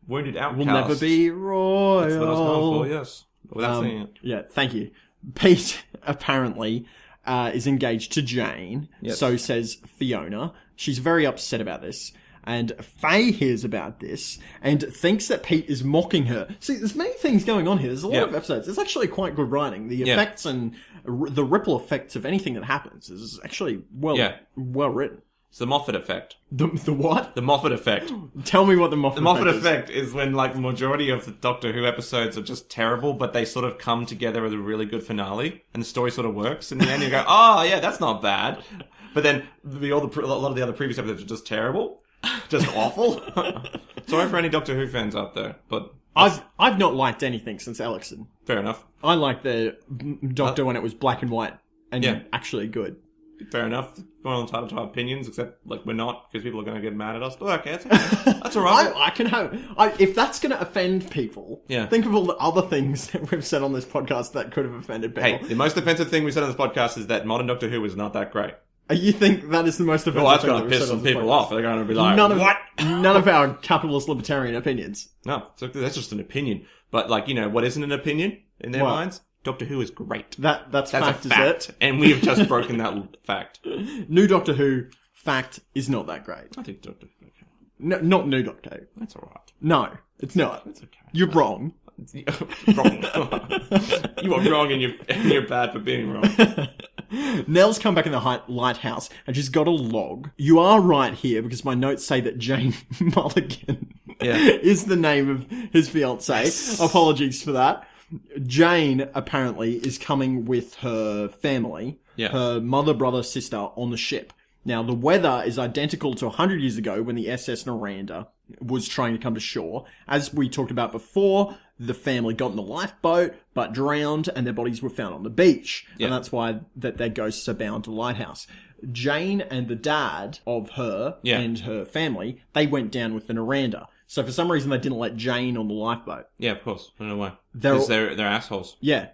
wounded outcast. We'll never be royal. That's what I was going for, yes. But without saying it. Yeah, thank you. Pete, apparently... is engaged to Jane. Yes. So says Fiona. She's very upset about this. And Faye hears about this and thinks that Pete is mocking her. See, there's many things going on here. There's a lot of episodes. It's actually quite good writing. The effects and the ripple effects of anything that happens is actually well written. It's the Moffat Effect. The what? The Moffat Effect. Tell me what the Moffat Effect is. The Moffat Effect is when, like, the majority of the Doctor Who episodes are just terrible, but they sort of come together with a really good finale, and the story sort of works. In the end, you go, oh, yeah, that's not bad. But then a lot of the other previous episodes are just terrible. Just awful. Sorry for any Doctor Who fans out there, but... I've not liked anything since Elixon. Fair enough. I liked the Doctor when it was black and white, and actually good. Fair enough. We're all entitled to our opinions, except, like, we're not, because people are going to get mad at us. But okay, that's alright. I can have... if that's going to offend people, think of all the other things that we've said on this podcast that could have offended people. Hey, the most offensive thing we said on this podcast is that modern Doctor Who is not that great. You think that is the most offensive thing? Well, that's going to piss some people off. They're going to be like, what? None of our capitalist libertarian opinions. No, that's just an opinion. But, like, what isn't an opinion in their minds? Doctor Who is great. That's fact, a fact. Is it? And we've just broken that fact. New Doctor Who fact is not that great. I think Doctor Who okay. No, not New Doctor Who. That's alright. No, it's not. It's okay. You're wrong. Wrong. You are wrong and you're bad for being wrong. Nell's come back in the lighthouse and she's got a log. You are right here because my notes say that Jane Mulligan is the name of his fiancée. Yes. Apologies for that. Jane, apparently, is coming with her family, her mother, brother, sister, on the ship. Now, the weather is identical to 100 years ago when the SS Noranda was trying to come to shore. As we talked about before, the family got in the lifeboat, but drowned, and their bodies were found on the beach. Yep. And that's why their ghosts are bound to the lighthouse. Jane and the dad of her and her family, they went down with the Noranda. So for some reason, they didn't let Jane on the lifeboat. Yeah, of course. I don't know why. Because they're assholes. Yeah.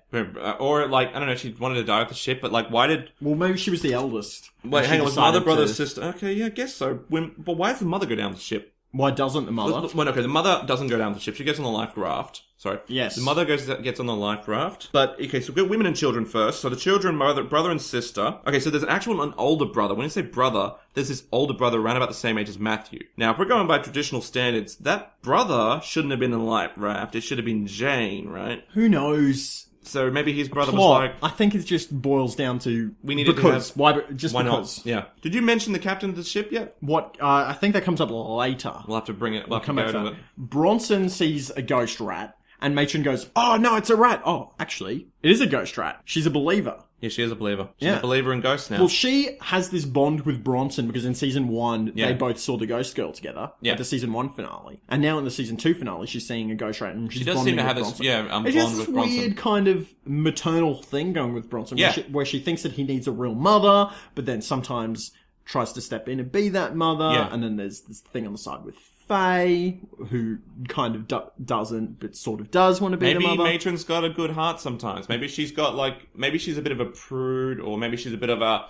Or, like, I don't know, she wanted to die with the ship, but, like, why did... Well, maybe she was the eldest. Wait, hang on, was mother, brother, sister... Okay, yeah, I guess so. But why does the mother go down with the ship? Why doesn't the mother? Well, okay, the mother doesn't go down with the ship. She gets on the life raft. Sorry. Yes. The mother gets on the life raft. But, okay, so we've got women and children first. So the children, brother and sister. Okay, so there's an older brother. When you say brother, there's this older brother around about the same age as Matthew. Now, if we're going by traditional standards, that brother shouldn't have been in the life raft. It should have been Jane, right? Who knows? So maybe his brother was like... I think it just boils down to... We needed because. To have... Why? Just why because. Not? Yeah. Did you mention the captain of the ship yet? What? I think that comes up later. We'll have to bring it... We'll come back to it. Bronson sees a ghost rat, and Matron goes, oh, no, it's a rat. Oh, actually, it is a ghost rat. She's a believer. Yeah, she is a believer. She's a believer in ghosts now. Well, she has this bond with Bronson because in season 1, they both saw the ghost girl together at the season 1 finale. And now in the season 2 finale, she's seeing a ghost rat and she's bonding with Bronson. She does seem to have this, bond with Bronson. It's this weird kind of maternal thing going with Bronson where she thinks that he needs a real mother, but then sometimes tries to step in and be that mother. Yeah. And then there's this thing on the side with Faye, who kind of doesn't, but sort of does want to be the mother. Maybe Matron's got a good heart sometimes. Maybe she's got, like, maybe she's a bit of a prude, or maybe she's a bit of a,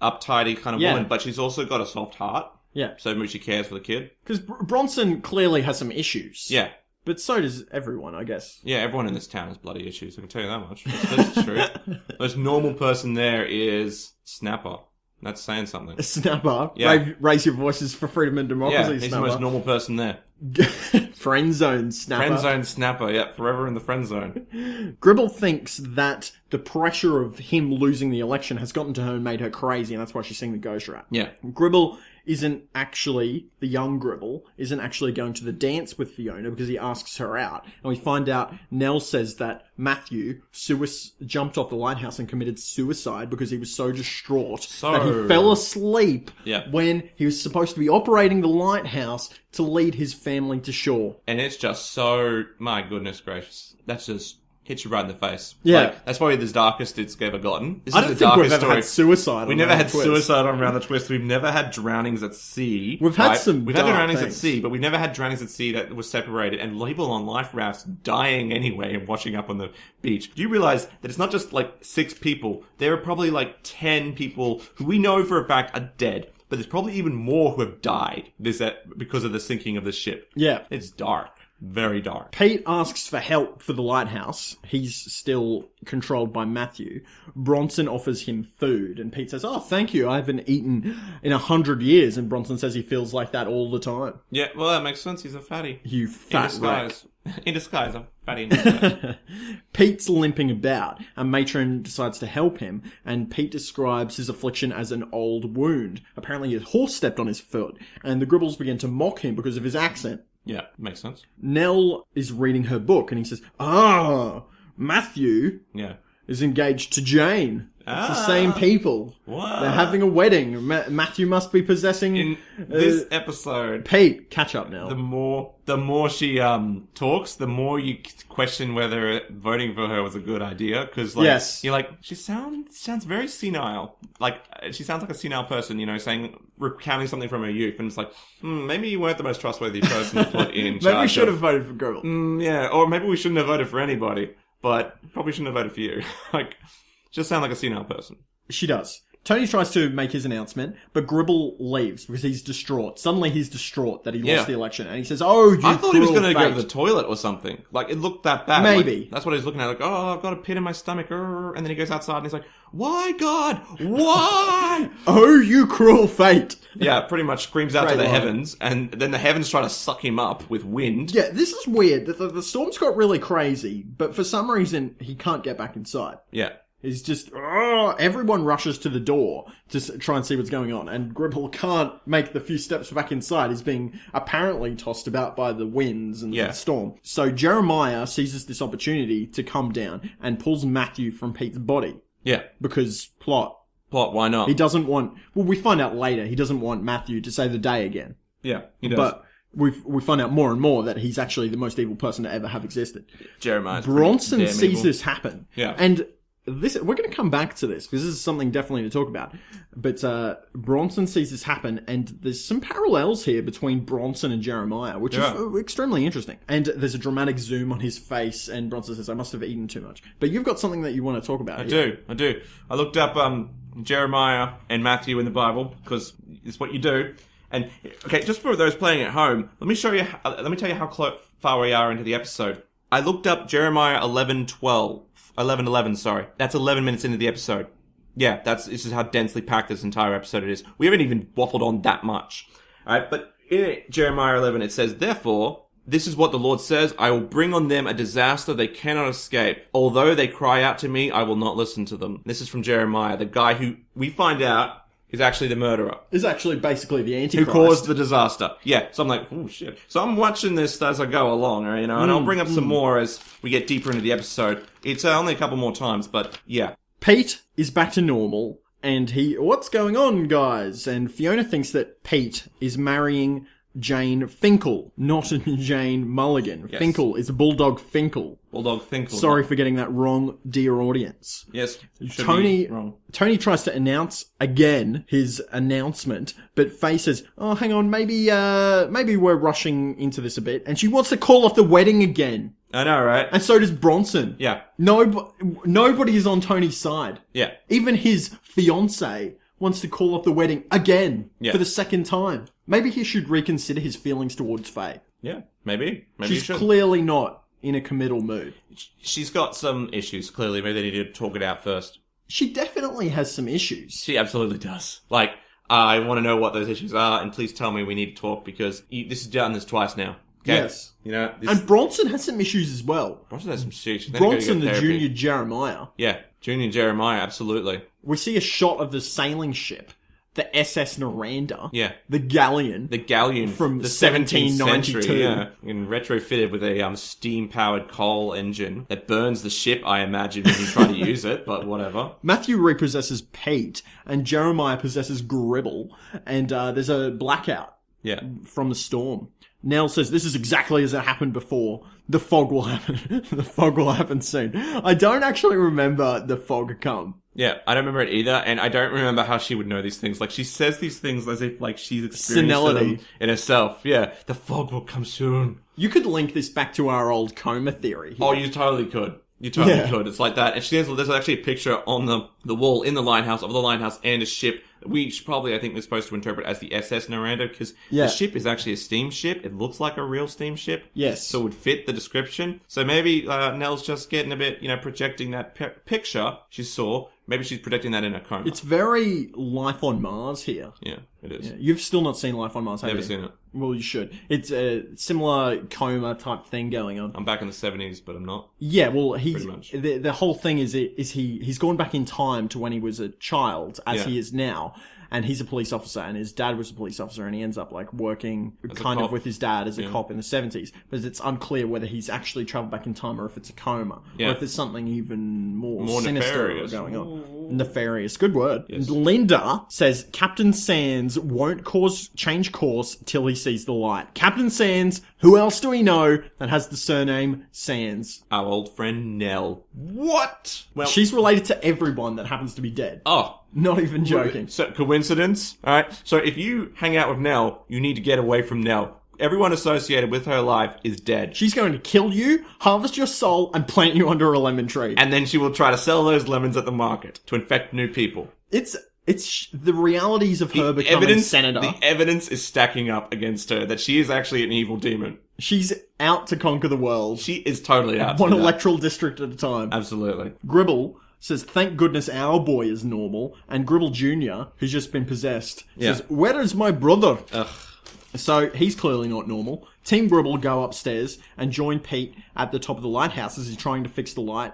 uptighty kind of woman, but she's also got a soft heart. Yeah. So maybe she cares for the kid. Because Bronson clearly has some issues. Yeah. But so does everyone, I guess. Yeah, everyone in this town has bloody issues, I can tell you that much. That's true. The most normal person there is Snapper. That's saying something. A Snapper? Yeah. Raise your voices for freedom and democracy, he's Snapper. the most normal person there. Friend zone snapper. Friend zone snapper, yeah, forever in the friend zone. Gribble thinks that the pressure of him losing the election has gotten to her and made her crazy, and that's why she's seeing the ghost rat. Yeah. Gribble isn't actually, the young Gribble, isn't actually going to the dance with Fiona because he asks her out. And we find out Nell says that Matthew jumped off the lighthouse and committed suicide because he was so distraught that he fell asleep when he was supposed to be operating the lighthouse to lead his family to shore. And it's just so, my goodness gracious, that's just hits you right in the face. Yeah. Like, that's probably the darkest it's ever gotten. I don't think we've ever had suicide. We never had suicide on Round the Twist. We've never had drownings at sea. We've had We've had drownings at sea, but we never had drownings at sea that were separated and people on life rafts dying anyway and washing up on the beach. Do you realize that it's not just like 6 people? There are probably like 10 people who we know for a fact are dead. But there's probably even more who have died because of the sinking of the ship. Yeah. It's dark. Very dark. Pete asks for help for the lighthouse. He's still controlled by Matthew. Bronson offers him food, and Pete says, "Oh, thank you. I haven't eaten in 100 years." And Bronson says he feels like that all the time. Yeah, well, that makes sense. He's a fatty. You fat rat. In disguise, I'm fatty in disguise. Pete's limping about, and Matron decides to help him, and Pete describes his affliction as an old wound. Apparently his horse stepped on his foot, and the Gribbles begin to mock him because of his accent. Yeah, makes sense. Nell is reading her book, and he says, Matthew is engaged to Jane. It's the same people. What? They're having a wedding. Matthew must be possessing... In this episode... Pete, catch up now. The more she talks, the more you question whether voting for her was a good idea. Because you're like, she sounds very senile. Like, she sounds like a senile person, recounting something from her youth. And it's like, maybe you weren't the most trustworthy person to put in charge. Maybe we should have voted for Gribble. Yeah, or maybe we shouldn't have voted for anybody. But probably shouldn't have voted for you. Just sound like a senile person. She does. Tony tries to make his announcement, but Gribble leaves because he's distraught. Suddenly he's distraught that he lost the election. And he says, I thought he was going to go to the toilet or something. Like, it looked that bad. Maybe. Like, that's what he's looking at. Like, I've got a pit in my stomach. And then he goes outside and he's like, why, God? Why? Oh, you cruel fate. Yeah, pretty much screams out to the heavens. And then the heavens try to suck him up with wind. Yeah, this is weird. The storm's got really crazy, but for some reason, he can't get back inside. Yeah. He's just, everyone rushes to the door to try and see what's going on. And Gribble can't make the few steps back inside. He's being apparently tossed about by the winds and the storm. So Jeremiah seizes this opportunity to come down and pulls Matthew from Pete's body. Yeah. Because plot, why not? He doesn't want, we find out later, he doesn't want Matthew to say the day again. Yeah, he does. But we find out more and more that he's actually the most evil person to ever have existed. Jeremiah's Bronson sees this happen. Yeah. And we're going to come back to this because this is something definitely to talk about. But Bronson sees this happen, and there's some parallels here between Bronson and Jeremiah, which is extremely interesting. And there's a dramatic zoom on his face, and Bronson says, "I must have eaten too much." But you've got something that you want to talk about. I do. I looked up Jeremiah and Matthew in the Bible because it's what you do. And okay, just for those playing at home, let me tell you how far we are into the episode. I looked up Jeremiah 11:11, sorry. That's 11 minutes into the episode. Yeah, this is how densely packed this entire episode it is. We haven't even waffled on that much. Alright, but in Jeremiah 11 it says, "Therefore, this is what the Lord says, I will bring on them a disaster they cannot escape. Although they cry out to me, I will not listen to them." This is from Jeremiah, the guy who we find out is actually the murderer. Is actually basically the Antichrist. Who caused the disaster. Yeah, so I'm like, oh shit. So I'm watching this as I go along, and I'll bring up some more as we get deeper into the episode. It's only a couple more times, but yeah. Pete is back to normal, and what's going on, guys? And Fiona thinks that Pete is marrying Jane Finkel, not Jane Mulligan. Yes. Finkel is Bulldog Finkel. Bulldog Finkel. Sorry for getting that wrong, dear audience. Yes, Tony tries to announce again his announcement, but Faye says, "Oh, hang on, maybe we're rushing into this a bit," and she wants to call off the wedding again. I know, right? And so does Bronson. Yeah. Nobody is on Tony's side. Yeah. Even his fiancée wants to call off the wedding again for the second time. Maybe he should reconsider his feelings towards Faye. Yeah, maybe. She's clearly not in a committal mood. She's got some issues, clearly. Maybe they need to talk it out first. She definitely has some issues. She absolutely does. Like, I want to know what those issues are, and please tell me we need to talk, because this has done this twice now. Okay? Yes. You know, and Bronson has some issues as well. Bronson has some issues. Bronson, the junior Jeremiah. Yeah, junior Jeremiah, absolutely. We see a shot of the sailing ship, the SS Noranda. Yeah. The galleon. From the 1792. Century, yeah. And retrofitted with a steam-powered coal engine that burns the ship, I imagine, when you try to use it, but whatever. Matthew repossesses Pete, and Jeremiah possesses Gribble, and there's a blackout from the storm. Nell says, this is exactly as it happened before. The fog will happen. The fog will happen soon. I don't actually remember the fog come. Yeah, I don't remember it either, and I don't remember how she would know these things. Like, she says these things as if, like, she's experienced them in herself. Yeah, the fog will come soon. You could link this back to our old coma theory. Oh, you totally could. You totally could. It's like that. And there's actually a picture on the wall in the lighthouse of the lighthouse and a ship. We probably, I think, we're supposed to interpret as the SS Noranda because the ship is actually a steamship. It looks like a real steamship. Yes. So it would fit the description. So maybe Nell's just getting a bit, projecting that picture she saw. Maybe she's projecting that in a coma. It's very Life on Mars here. Yeah, it is. Yeah. You've still not seen Life on Mars, have you? Never seen it. Well, you should. It's a similar coma type thing going on. I'm back in the 70s, but I'm not. Yeah, well, pretty much. The whole thing is he's gone back in time to when he was a child, as he is now. And he's a police officer, and his dad was a police officer, and he ends up, like, working kind of with his dad as a cop in the 70s. But it's unclear whether he's actually travelled back in time or if it's a coma. Or if there's something even more sinister nefarious. Going on. Nefarious. Good word. Yes. Linda says Captain Sands won't change course till he sees the light. Captain Sands, who else do we know that has the surname Sands? Our old friend Nell. What? Well, she's related to everyone that happens to be dead. Oh. Not even joking. So, coincidence? Alright, so if you hang out with Nell, you need to get away from Nell. Everyone associated with her life is dead. She's going to kill you, harvest your soul, and plant you under a lemon tree. And then she will try to sell those lemons at the market to infect new people. It's the realities of her becoming senator. The evidence is stacking up against her that she is actually an evil demon. She's out to conquer the world. She is totally out. One electoral district at a time. Absolutely. Gribble says, thank goodness our boy is normal. And Gribble Jr., who's just been possessed, says, where is my brother? Ugh. So he's clearly not normal. Team Gribble go upstairs and join Pete at the top of the lighthouse as he's trying to fix the light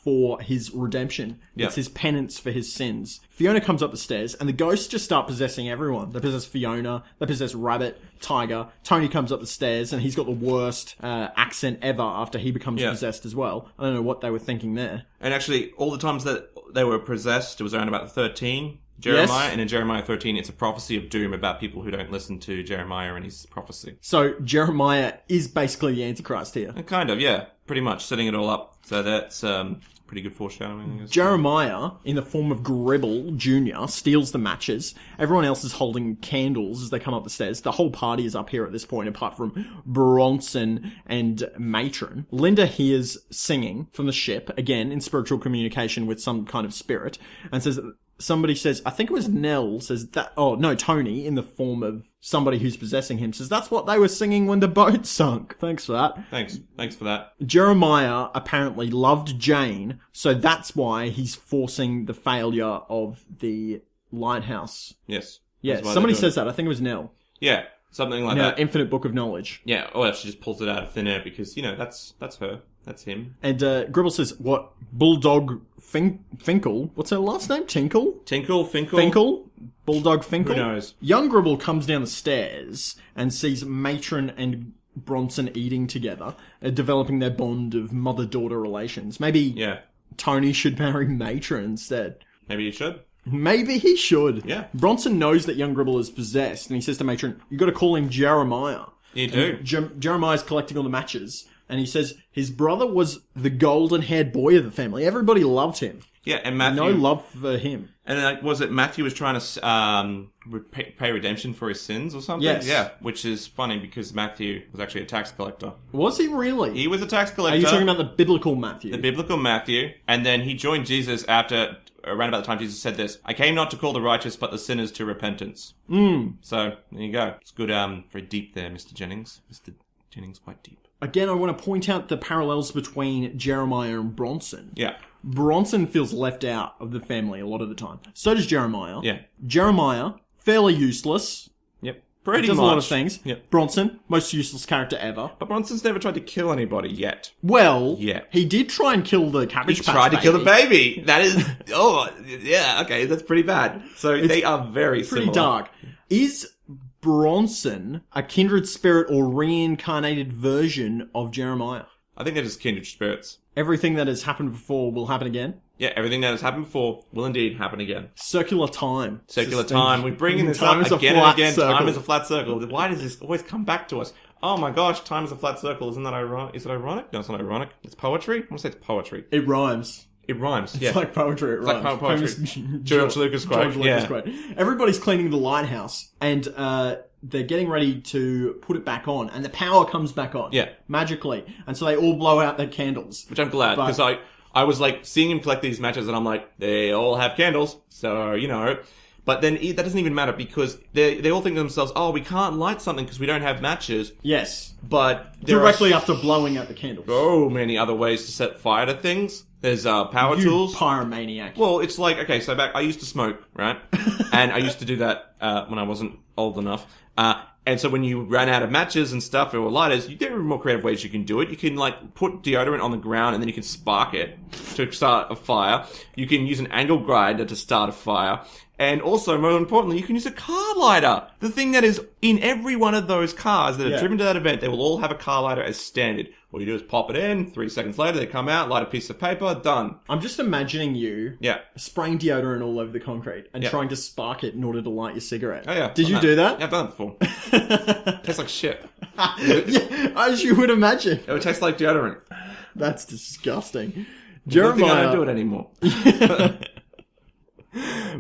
for his redemption. It's his penance for his sins. Fiona comes up the stairs and the ghosts just start possessing everyone. They possess Fiona, they possess Rabbit, Tiger. Tony comes up the stairs and he's got the worst accent ever after he becomes possessed as well. I don't know what they were thinking there. And actually, all the times that they were possessed, it was around about 13. Jeremiah, and in Jeremiah 13, it's a prophecy of doom about people who don't listen to Jeremiah and his prophecy. So Jeremiah is basically the Antichrist here. Kind of, yeah. Pretty much, setting it all up. So that's pretty good foreshadowing, I guess. Jeremiah, in the form of Gribble Jr., steals the matches. Everyone else is holding candles as they come up the stairs. The whole party is up here at this point, apart from Bronson and Matron. Linda hears singing from the ship, again, in spiritual communication with some kind of spirit, and says... Somebody says, I think it was Nell, says that, Tony, in the form of somebody who's possessing him, says that's what they were singing when the boat sunk. Thanks for that. Thanks for that. Jeremiah apparently loved Jane, so that's why he's forcing the failure of the lighthouse. Yes. Yeah, somebody says that. I think it was Nell. Yeah, something like that. Infinite Book of Knowledge. Yeah, or she just pulls it out of thin air because, that's her. That's him. And Gribble says, what? Bulldog Finkel? What's her last name? Tinkle? Finkel? Bulldog Finkel? Who knows? Young Gribble comes down the stairs and sees Matron and Bronson eating together, developing their bond of mother-daughter relations. Maybe Tony should marry Matron instead. Maybe he should. Maybe he should. Yeah. Bronson knows that young Gribble is possessed, and he says to Matron, you got to call him Jeremiah. You do. Jeremiah's collecting all the matches. And he says his brother was the golden-haired boy of the family. Everybody loved him. Yeah, and Matthew... No love for him. And was it Matthew was trying to pay redemption for his sins or something? Yes. Yeah, which is funny because Matthew was actually a tax collector. Was he really? He was a tax collector. Are you talking about the biblical Matthew? The biblical Matthew. And then he joined Jesus around about the time Jesus said this, I came not to call the righteous, but the sinners to repentance. So, there you go. It's good, very deep there, Mr. Jennings. Mr. Jennings, quite deep. Again, I want to point out the parallels between Jeremiah and Bronson. Yeah. Bronson feels left out of the family a lot of the time. So does Jeremiah. Yeah. Jeremiah, fairly useless. Yep. Pretty does much. a lot of things. Yep. Bronson, most useless character ever. But Bronson's never tried to kill anybody yet. Well, Yeah. he did try and kill the Cabbage Patch He tried to Baby. kill the baby. That is... Oh, yeah, okay, that's pretty bad. So they are very Pretty similar. dark. Is Bronson a kindred spirit or reincarnated version of Jeremiah? I think they're just kindred spirits. Everything that has happened before will happen again? Yeah, everything that has happened before will indeed happen again. Circular time. Circular time. We're bringing this Time up is a again and flat again. circle. Time is a flat circle. Why does this always come back to us? Oh my gosh, time is a flat circle. Isn't that ironic? Is it ironic? No, it's not ironic. It's poetry? I want to say it's poetry. It rhymes. It rhymes, yeah. It's like poetry, it rhymes. Like poetry. Famous George Lucas quote. George Lucas quote. Everybody's cleaning the lighthouse, and they're getting ready to put it back on, and the power comes back on. Yeah. Magically. And so they all blow out their candles. Which I'm glad, because I was like seeing him collect these matches, and I'm like, they all have candles, so, you know. But then that doesn't even matter, because they all think to themselves, oh, we can't light something because we don't have matches. Yes. But there directly after blowing out the candles. So many other ways to set fire to things. There's power tools. Pyromaniac. Well, it's like, okay, so I used to smoke, right? And I used to do that when I wasn't old enough. And so when you ran out of matches and stuff or lighters, there are more creative ways you can do it. You can like put deodorant on the ground and then you can spark it to start a fire. You can use an angle grinder to start a fire. And also, more importantly, you can use a car lighter. The thing that is in every one of those cars that are driven to that event, they will all have a car lighter as standard. All you do is pop it in, 3 seconds later they come out, light a piece of paper, done. I'm just imagining you spraying deodorant all over the concrete and trying to spark it in order to light your cigarette. Oh yeah. Did you do that? Yeah, I've done it before. Tastes like shit. Yeah, as you would imagine. It would taste like deodorant. That's disgusting. Jeremiah, I don't do it anymore.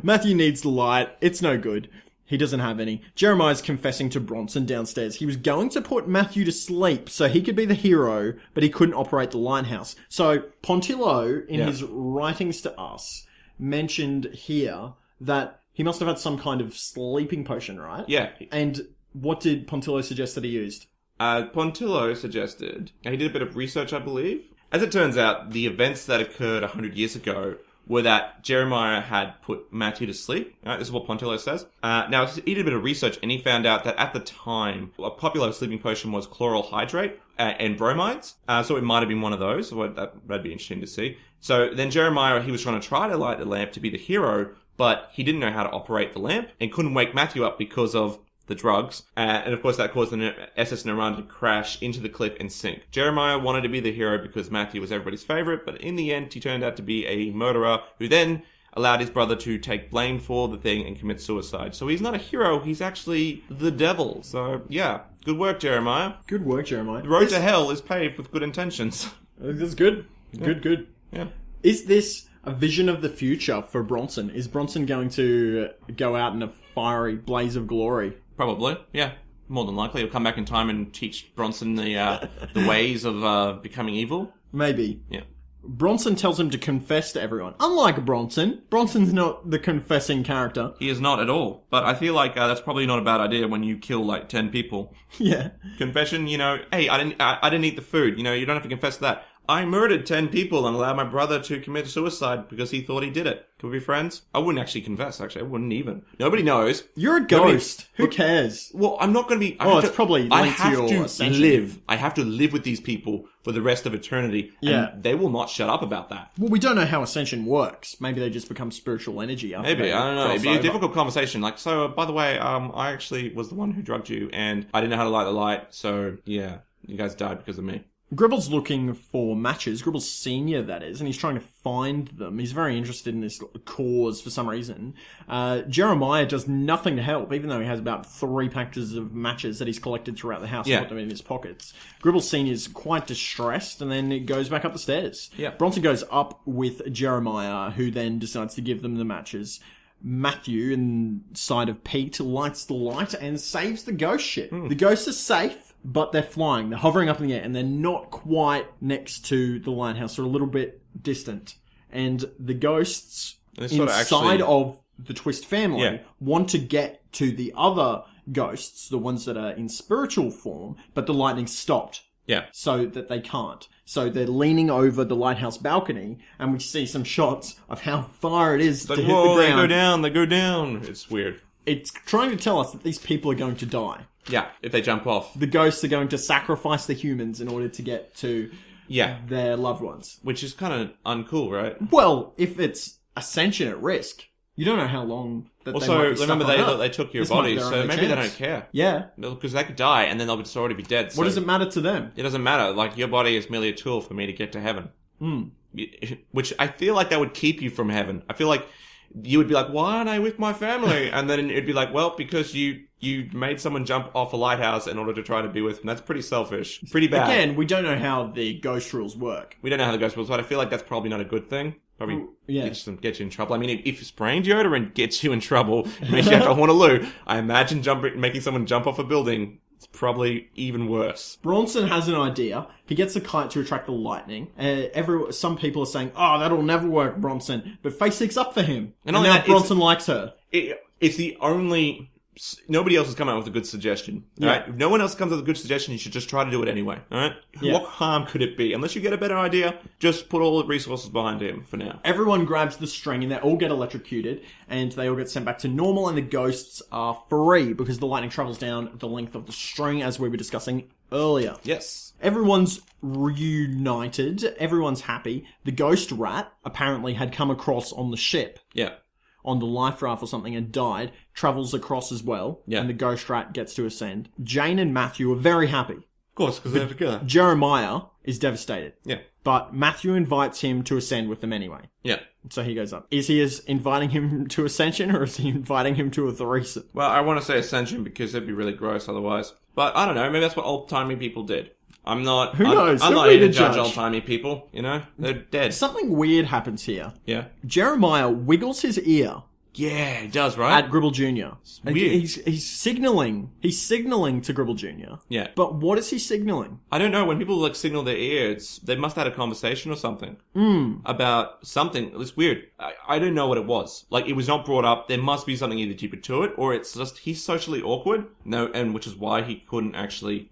Matthew needs the light. It's no good. He doesn't have any. Jeremiah's confessing to Bronson downstairs. He was going to put Matthew to sleep so he could be the hero, but he couldn't operate the lighthouse. So Pontillo, in his writings to us, mentioned here that he must have had some kind of sleeping potion, right? Yeah. And what did Pontillo suggest that he used? Pontillo suggested, he did a bit of research, I believe. As it turns out, the events that occurred 100 years ago were that Jeremiah had put Matthew to sleep. This is what Pontillo says. Now, he did a bit of research, and he found out that at the time, a popular sleeping potion was chloral hydrate and bromides. So it might have been one of those. That'd be interesting to see. So then Jeremiah, he was trying to try to light the lamp to be the hero, but he didn't know how to operate the lamp and couldn't wake Matthew up because of the drugs. And of course that caused the SS Naran to crash into the cliff and sink. Jeremiah wanted to be the hero because Matthew was everybody's favorite, but in the end he turned out to be a murderer who then allowed his brother to take blame for the thing and commit suicide. So he's not a hero, he's actually the devil. So yeah, good work, Jeremiah. Good work, Jeremiah. The road to hell is paved with good intentions. That's good. Good. Yeah. Is this a vision of the future for Bronson? Is Bronson going to go out in a fiery blaze of glory? Probably, yeah. More than likely. He'll come back in time and teach Bronson the ways of becoming evil. Maybe. Yeah. Bronson tells him to confess to everyone. Unlike Bronson's not the confessing character. He is not at all. But I feel like that's probably not a bad idea when you kill like 10 people. Yeah. Confession, hey, I didn't eat the food. You don't have to confess to that. I murdered 10 people and allowed my brother to commit suicide because he thought he did it. Can we be friends? I wouldn't actually confess, actually. I wouldn't even. Nobody knows. You're a ghost. Who cares? Well, I'm not going to be... it's probably linked to your ascension. I have to live with these people for the rest of eternity. Yeah. And they will not shut up about that. Well, we don't know how ascension works. Maybe they just become spiritual energy after Maybe, I don't know. It'd be a over. difficult conversation. Like, so, by the way, I actually was the one who drugged you, and I didn't know how to light the light, so, yeah, you guys died because of me. Gribble's looking for matches. Gribble's senior, that is, and he's trying to find them. He's very interested in this cause for some reason. Jeremiah does nothing to help, even though he has about 3 packages of matches that he's collected throughout the house and put them in his pockets. Gribble senior's quite distressed, and then it goes back up the stairs. Yeah. Bronson goes up with Jeremiah, who then decides to give them the matches. Matthew, inside of Pete, lights the light and saves the ghost ship. The ghosts are safe. But they're flying. They're hovering up in the air, and they're not quite next to the lighthouse. They're a little bit distant. And the ghosts inside of the Twist family want to get to the other ghosts, the ones that are in spiritual form, but the lightning stopped. Yeah. So that they can't. So they're leaning over the lighthouse balcony, and we see some shots of how far it is to hit the ground. They go down. It's weird. it's trying to tell us that these people are going to die. Yeah, if they jump off. The ghosts are going to sacrifice the humans in order to get to their loved ones. Which is kind of uncool, right? Well, if it's ascension at risk, you don't know how long that also, they might be stuck remember on Earth. they took your body, so maybe they don't care. Yeah. Because they could die, and then they'll already be dead. So what does it matter to them? It doesn't matter. Like, your body is merely a tool for me to get to heaven. Which I feel like that would keep you from heaven. I feel like you would be like, why aren't I with my family? And then it'd be like, well, because you made someone jump off a lighthouse in order to try to be with them. That's pretty selfish. Pretty bad. Again, we don't know how the ghost rules work. We don't know how the ghost rules, but I feel like that's probably not a good thing. Probably get you in trouble. I mean, if spraying deodorant gets you in trouble, makes you have to Honolulu, I imagine making someone jump off a building, it's probably even worse. Bronson has an idea. He gets a kite to attract the lightning. Some people are saying, oh, that'll never work, Bronson. But Faye sticks up for him. And now Bronson likes her. It's the only... Nobody else has come out with a good suggestion. Right? If no one else comes with a good suggestion, you should just try to do it anyway. All right? Yeah. What harm could it be? Unless you get a better idea, just put all the resources behind him for now. Everyone grabs the string and they all get electrocuted and they all get sent back to normal and the ghosts are free because the lightning travels down the length of the string as we were discussing earlier. Yes. Everyone's reunited. Everyone's happy. The ghost rat apparently had come across on the ship. Yeah. On the life raft or something and died, travels across as well, and the ghost rat gets to ascend. Jane and Matthew are very happy. Of course, because they're together. Jeremiah is devastated. Yeah. But Matthew invites him to ascend with them anyway. Yeah. So he goes up. Is he inviting him to ascension or is he inviting him to a threesome? Well, I want to say ascension because it'd be really gross otherwise. But I don't know, maybe that's what old-timey people did. I'm not... Who knows? I'm not here to judge old-timey people, you know? They're dead. Something weird happens here. Yeah. Jeremiah wiggles his ear. Yeah, he does, right? At Gribble Jr. It's weird. He's signaling. He's signaling to Gribble Jr. Yeah. But what is he signaling? I don't know. When people like signal their ear, they must have had a conversation or something. About something. It was weird. I don't know what it was. Like, it was not brought up. There must be something either deeper to it, or it's just he's socially awkward. No, and which is why he couldn't actually,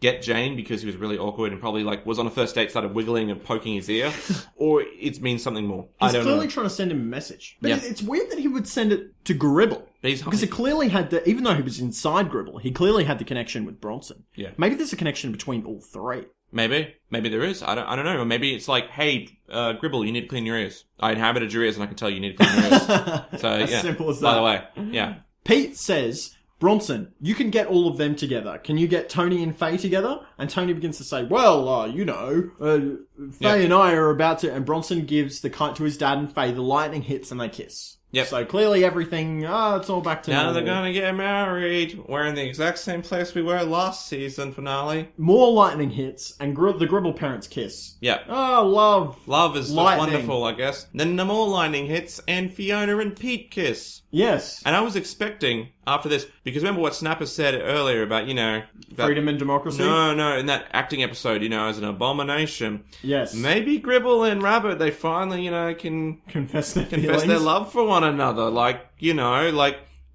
get Jane because he was really awkward and probably like was on a first date, started wiggling and poking his ear, or it means something more. He's clearly trying to send him a message, but it's weird that he would send it to Gribble because it clearly had even though he was inside Gribble, he clearly had the connection with Bronson. Yeah, maybe there's a connection between all three. Maybe there is. I don't know. Or maybe it's like, hey, Gribble, you need to clean your ears. I inhabited your ears, and I can tell you need to clean your ears. So as simple as that. By the way, yeah. Pete says, Bronson, you can get all of them together. Can you get Tony and Faye together? And Tony begins to say, well, Faye and I are about to... And Bronson gives the kite to his dad and Faye. The lightning hits and they kiss. Yep. So clearly everything, it's all back to normal. Now they're gonna get married. We're in the exact same place we were last season finale. More lightning hits and the Gribble parents kiss. Yeah. Oh, love. Love is wonderful, I guess. Then the more lightning hits and Fiona and Pete kiss. Yes. And I was expecting, after this, because remember what Snapper said earlier about, freedom and democracy? No, in that acting episode, as an abomination. Yes. Maybe Gribble and Rabbit, they finally, can confess their love for one another. Like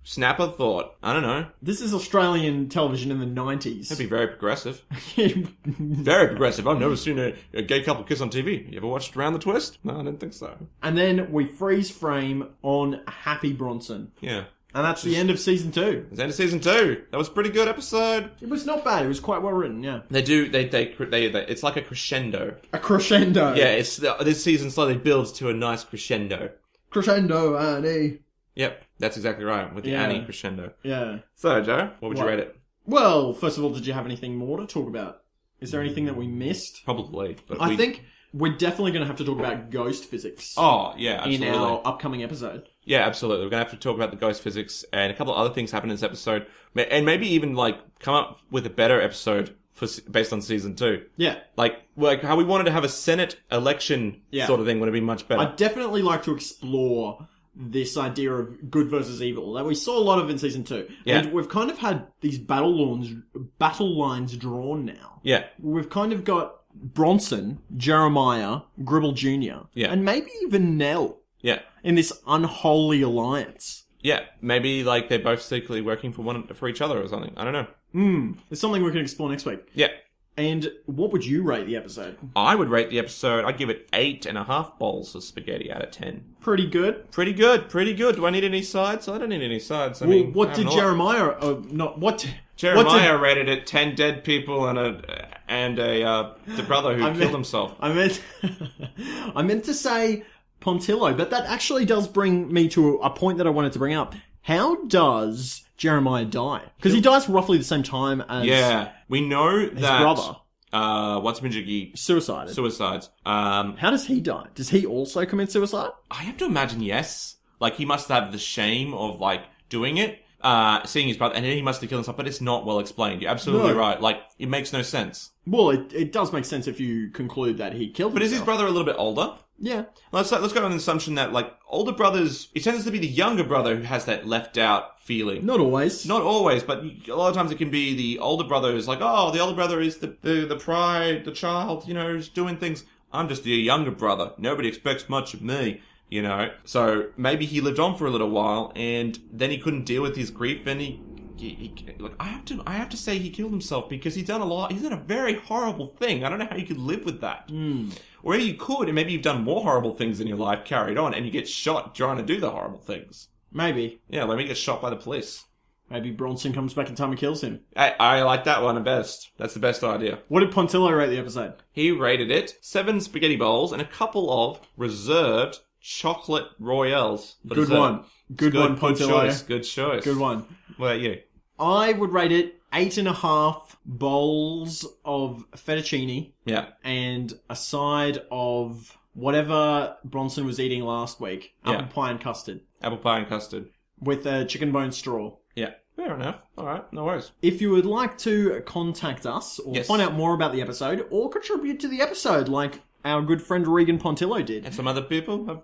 Snapper thought. I don't know. This is Australian television in the 90s. That'd be very progressive. Very progressive. I've never seen a gay couple kiss on TV. You ever watched Around the Twist? No, I didn't think so. And then we freeze frame on Happy Bronson. Yeah. And that's the end of season 2. It's the end of season 2. That was a pretty good episode. It was not bad. It was quite well written, yeah. They it's like a crescendo. A crescendo. Yeah, this season slowly builds to a nice crescendo. Crescendo, Annie. Yep, that's exactly right, with the Annie crescendo. Yeah. So, Joe, what would you rate it? Well, first of all, did you have anything more to talk about? Is there anything that we missed? Probably. But I think we're definitely going to have to talk about ghost physics. Oh, yeah, absolutely. In our upcoming episode. Yeah, absolutely. We're going to have to talk about the ghost physics and a couple of other things happen in this episode. And maybe even, come up with a better episode based on season 2. Yeah. Like how we wanted to have a Senate election sort of thing would have been much better. I'd definitely like to explore this idea of good versus evil that we saw a lot of in season 2. Yeah. And we've kind of had these battle lines drawn now. Yeah. We've kind of got Bronson, Jeremiah, Gribble Jr. Yeah. And maybe even Nell. Yeah. In this unholy alliance. Yeah. Maybe they're both secretly working for each other or something. I don't know. It's something we can explore next week. Yeah. And what would you rate the episode? I would rate the episode, I'd give it 8.5 bowls of spaghetti out of 10. Pretty good. Pretty good. Do I need any sides? I don't need any sides. What did Jeremiah... Jeremiah rated it 10 dead people and the brother who killed himself. I meant to say Pontillo, but that actually does bring me to a point that I wanted to bring up. How does Jeremiah die? Because he dies roughly the same time as... Yeah, we know that... his brother. What's Suicides. How does he die? Does he also commit suicide? I have to imagine yes. Like, he must have the shame of, like, doing it, seeing his brother, and then he must have killed himself, but it's not well explained. You're absolutely right. Like, it makes no sense. Well, it does make sense if you conclude that he killed himself. But is his brother a little bit older? Yeah. Let's go on the assumption that, like, older brothers, it tends to be the younger brother who has that left out feeling. Not always. Not always, but a lot of times it can be the older brother who's like, oh, the older brother is the pride, the child, you know, who's doing things. I'm just the younger brother. Nobody expects much of me, you know. So maybe he lived on for a little while, and then he couldn't deal with his grief, and he like, I have to say he killed himself because he's done a lot. He's done a very horrible thing. I don't know how you could live with that. Or you could, and maybe you've done more horrible things in your life, carried on, and you get shot trying to do the horrible things. Maybe. Yeah, maybe he gets shot by the police. Maybe Bronson comes back in time and kills him. I like that one the best. That's the best idea. What did Pontillo rate the episode? He rated it 7 spaghetti bowls and a couple of reserved chocolate royales. Good one. Good one, Pontillo. Good choice. Good one. What about you? I would rate it 8.5 bowls of fettuccine. Yeah. And a side of whatever Bronson was eating last week. Apple pie and custard. Apple pie and custard. With a chicken bone straw. Yeah. Fair enough. All right. No worries. If you would like to contact us or find out more about the episode or contribute to the episode like our good friend Regan Pontillo did. And some other people.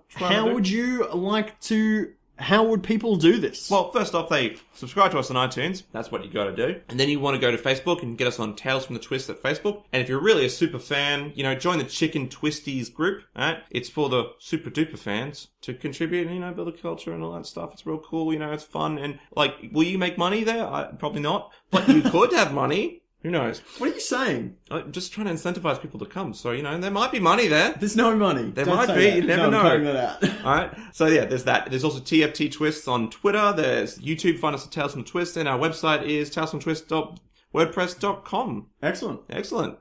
How would people do this? Well, first off, they subscribe to us on iTunes. That's what you got to do. And then you want to go to Facebook and get us on Tales from the Twist at Facebook. And if you're really a super fan, you know, join the Chicken Twisties group. Right? It's for the super duper fans to contribute and, you know, build a culture and all that stuff. It's real cool. You know, it's fun. And, like, will you make money there? Probably not. But you could have money. Who knows? What are you saying? I'm just trying to incentivize people to come. So, you know, there might be money there. There's no money. There might be. You never know. I'm cutting that out. All right. So, yeah, there's that. There's also TFT Twists on Twitter. There's YouTube. Find us at Tales from the Twist. And our website is talesfromtwist.wordpress.com. Excellent.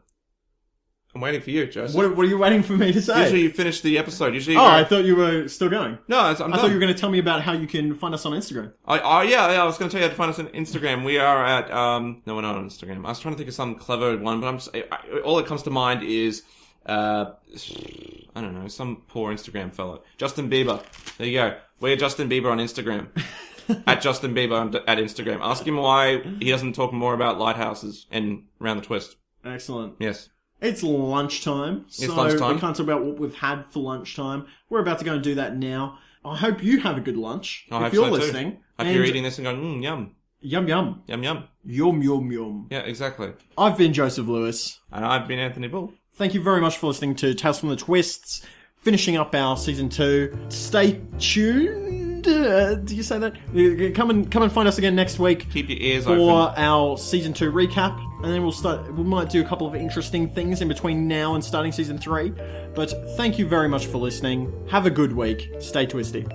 I'm waiting for you, Joseph. What are you waiting for me to say? Usually you finish the episode. I thought you were still going. No, I thought you were going to tell me about how you can find us on Instagram. Yeah, I was going to tell you how to find us on Instagram. We are at, no, we're not on Instagram. I was trying to think of some clever one, but all that comes to mind is, I don't know, some poor Instagram fellow. Justin Bieber. There you go. We're Justin Bieber on Instagram. At Justin Bieber at Instagram. Ask him why he doesn't talk more about lighthouses and Around the Twist. Excellent. Yes. It's lunchtime, so we can't talk about what we've had for lunchtime. We're about to go and do that now. I hope you have a good lunch if you're listening. I hope you're eating this and going, yum. Yum, yum. Yum, yum. Yum, yum, yum. Yeah, exactly. I've been Joseph Lewis. And I've been Anthony Bull. Thank you very much for listening to Tales from the Twists, finishing up our Season 2. Stay tuned. Do you say that? Come and find us again next week. Keep your ears open for our Season 2 recap, and then we might do a couple of interesting things in between now and starting Season 3. But thank you very much for listening. Have a good week. Stay twisty.